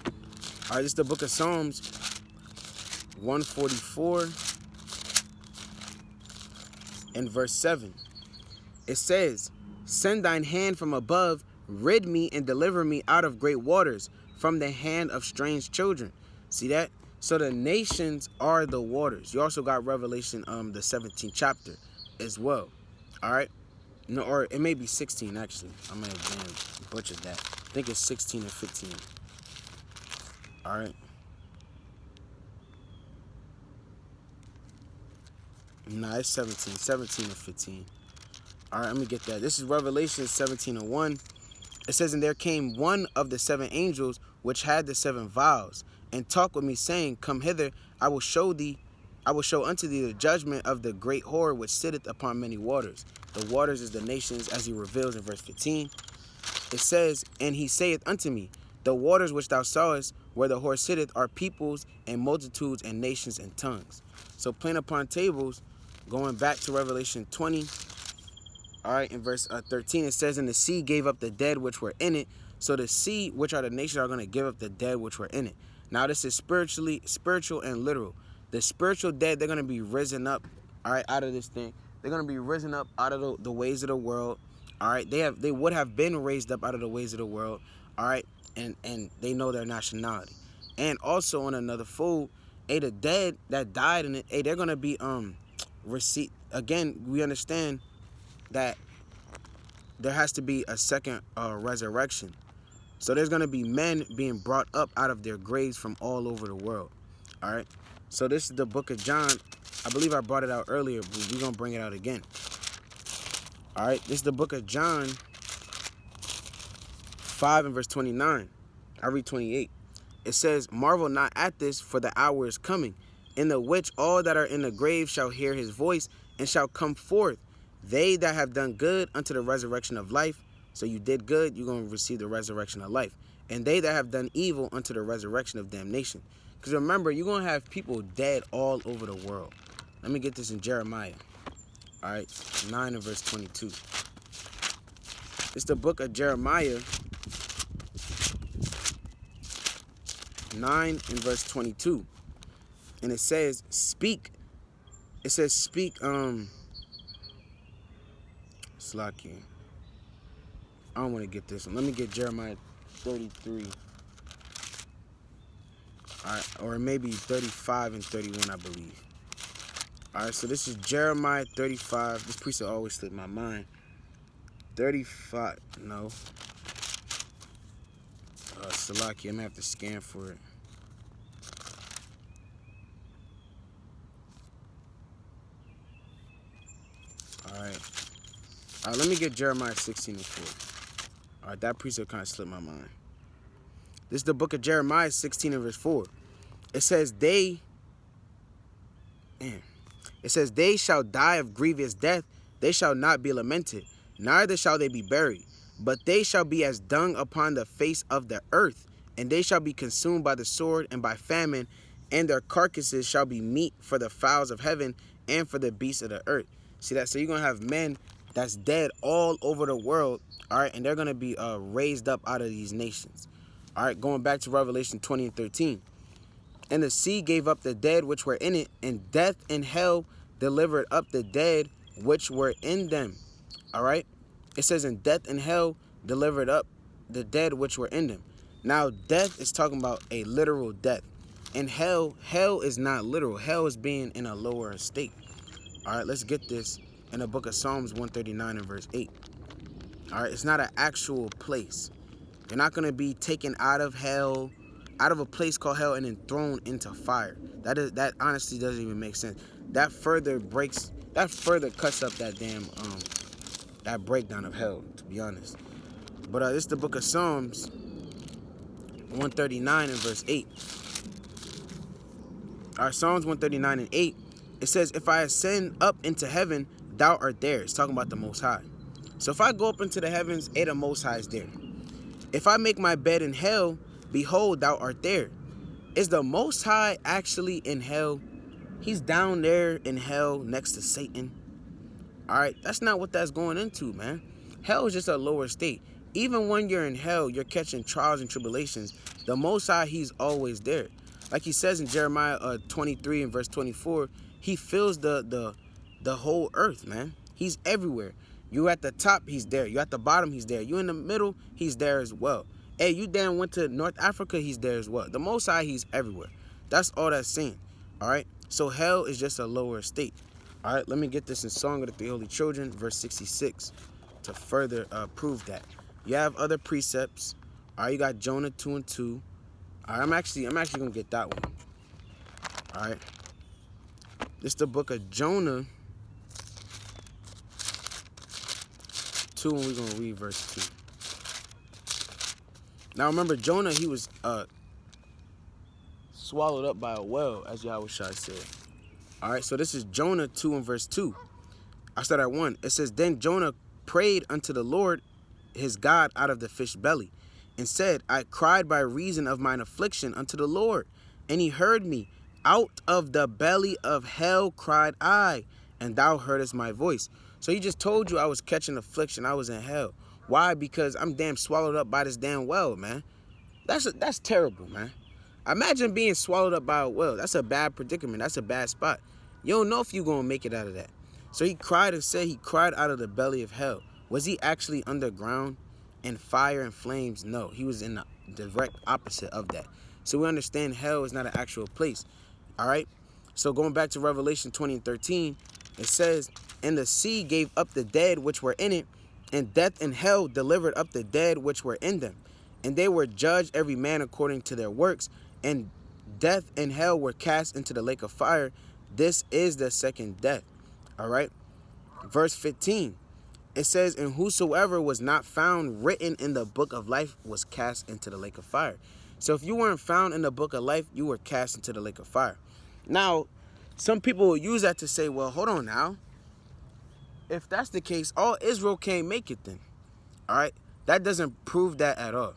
All right. It's the book of Psalms 144 and verse 7. It says, send thine hand from above, rid me and deliver me out of great waters, from the hand of strange children. See that? So the nations are the waters. You also got Revelation, the 17th chapter as well. All right? No, or it may be 16, actually. I may have butchered that. I think it's 16 and 15. All right? Nah, it's 17. 17 and 15. All right, let me get that. This is Revelation 17:1. It says, and there came one of the seven angels which had the seven vials, and talked with me, saying, come hither, I will show unto thee the judgment of the great whore which sitteth upon many waters. The waters is the nations, as he reveals in verse 15. It says, and he saith unto me, the waters which thou sawest, where the whore sitteth, are peoples and multitudes and nations and tongues. So plain upon tables, going back to Revelation 20, all right, in verse 13, it says, and the sea gave up the dead which were in it. So the sea, which are the nations, are going to give up the dead which were in it. Now this is spiritual and literal. The spiritual dead, they're going to be risen up, all right, out of this thing. They're going to be risen up out of the ways of the world, all right. They would have been raised up out of the ways of the world, all right, and they know their nationality. And also on another fold, the dead that died in it, they're going to be received. Again, we understand that there has to be a second resurrection. So there's going to be men being brought up out of their graves from all over the world. All right. So this is the book of John. I believe I brought it out earlier, but we're going to bring it out again. All right. This is the book of John 5 and verse 29. I read 28. It says, marvel not at this, for the hour is coming, in the which all that are in the grave shall hear his voice, and shall come forth, they that have done good unto the resurrection of life. So you did good, you're going to receive the resurrection of life. And they that have done evil unto the resurrection of damnation. Because remember, you're going to have people dead all over the world. Let me get this in Jeremiah. All right, 9 and verse 22. It's the book of Jeremiah. 9 and verse 22. And it says, speak. It says, speak, Slaki. I don't want to get this one. Let me get Jeremiah 33. All right, or maybe 35 and 31, I believe. All right, so this is Jeremiah 35. This precept always slipped my mind. 35, no. Salaki, I'm gonna have to scan for it. All right, let me get Jeremiah 16 and 4. All right, that precept kind of slipped my mind. This is the book of Jeremiah 16 and verse 4. It says, they shall die of grievous death, they shall not be lamented, neither shall they be buried, but they shall be as dung upon the face of the earth, and they shall be consumed by the sword and by famine, and their carcasses shall be meat for the fowls of heaven and for the beasts of the earth. See that? So you're going to have men that's dead all over the world, all right, and they're going to be raised up out of these nations. All right, going back to Revelation 20 and 13. And the sea gave up the dead which were in it, and death and hell delivered up the dead which were in them. All right? It says, and death and hell delivered up the dead which were in them. Now, death is talking about a literal death. And hell is not literal. Hell is being in a lower state. All right, let's get this in the book of Psalms 139 and verse 8. All right, it's not an actual place. You're not going to be taken out of hell, out of a place called hell, and then thrown into fire. That honestly doesn't even make sense. That further cuts up that damn that breakdown of hell, to be honest. But this is the book of Psalms 139 and verse 8. Our Psalms 139 and 8, it says, if I ascend up into heaven, thou art there. It's talking about the Most High. So if I go up into the heavens, the Most High is there. If I make my bed in hell, behold, thou art there. Is the Most High actually in hell? He's down there in hell next to Satan. All right, that's not what that's going into, man. Hell is just a lower state. Even when you're in hell, you're catching trials and tribulations. The Most High, he's always there. Like he says in Jeremiah 23 and verse 24, he fills the whole earth, man. He's everywhere. You at the top, he's there. You at the bottom, he's there. You in the middle, he's there as well. Hey, you damn went to North Africa, he's there as well. The Most High, he's everywhere. That's all that's saying. All right? So hell is just a lower state. All right, let me get this in Song of the Three Holy Children, verse 66, to further prove that. You have other precepts. All right, you got Jonah 2 and 2. All right, I'm actually going to get that one. All right. This is the book of Jonah 2, and we're going to read verse 2. Now, remember, Jonah, he was swallowed up by a whale, as Yahushua said. All right, so this is Jonah 2 and verse 2. I start at 1. It says, then Jonah prayed unto the Lord his God out of the fish belly, and said, I cried by reason of mine affliction unto the Lord, and he heard me. Out of the belly of hell cried I, and thou heardest my voice. So he just told you I was catching affliction. I was in hell. Why? Because I'm damn swallowed up by this damn whale, man. That's terrible, man. Imagine being swallowed up by a whale. That's a bad predicament. That's a bad spot. You don't know if you're going to make it out of that. So he cried and said he cried out of the belly of hell. Was he actually underground in fire and flames? No, he was in the direct opposite of that. So we understand hell is not an actual place. All right. So going back to Revelation 20 and 13, it says, and the sea gave up the dead which were in it, and death and hell delivered up the dead which were in them. And they were judged every man according to their works, and death and hell were cast into the lake of fire. This is the second death. All right. Verse 15. It says, and whosoever was not found written in the book of life was cast into the lake of fire. So if you weren't found in the book of life, you were cast into the lake of fire. Now, some people will use that to say, well, hold on now. If that's the case, all Israel can't make it then. All right. That doesn't prove that at all.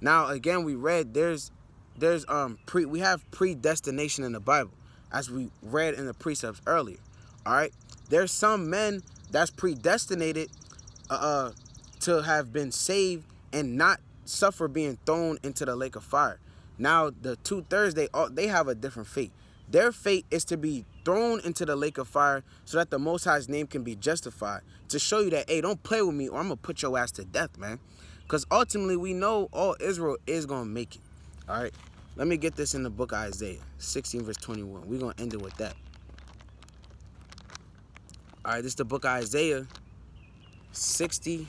Now, again, we read we have predestination in the Bible, as we read in the precepts earlier. All right. There's some men that's predestinated to have been saved and not suffer being thrown into the lake of fire. Now the 2/3, they have a different fate. Their fate is to be thrown into the lake of fire so that the Most High's name can be justified. To show you that, hey, don't play with me or I'm going to put your ass to death, man. Because ultimately we know all Israel is going to make it. All right. Let me get this in the book of Isaiah 16 verse 21. We're going to end it with that. All right. This is the book of Isaiah 60.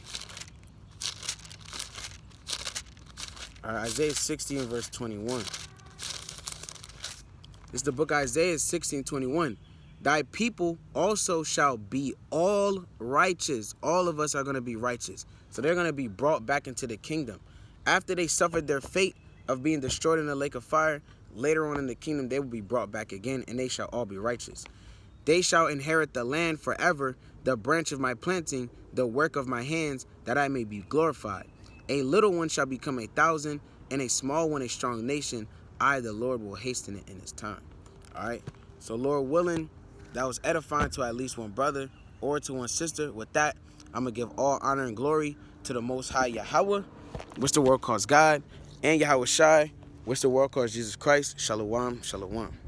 All right. Isaiah 16 verse 21. This is the book of Isaiah 16:21. Thy people also shall be all righteous. All of us are going to be righteous. So they're going to be brought back into the kingdom. After they suffered their fate of being destroyed in the lake of fire, later on in the kingdom, they will be brought back again, and they shall all be righteous. They shall inherit the land forever, the branch of my planting, the work of my hands, that I may be glorified. A little one shall become 1,000, and a small one a strong nation. I, the Lord, will hasten it in its time. All right. So, Lord willing, that was edifying to at least one brother or to one sister. With that, I'm going to give all honor and glory to the Most High Yahweh, which the world calls God, and Yahweh Shai, which the world calls Jesus Christ. Shalom, shalom.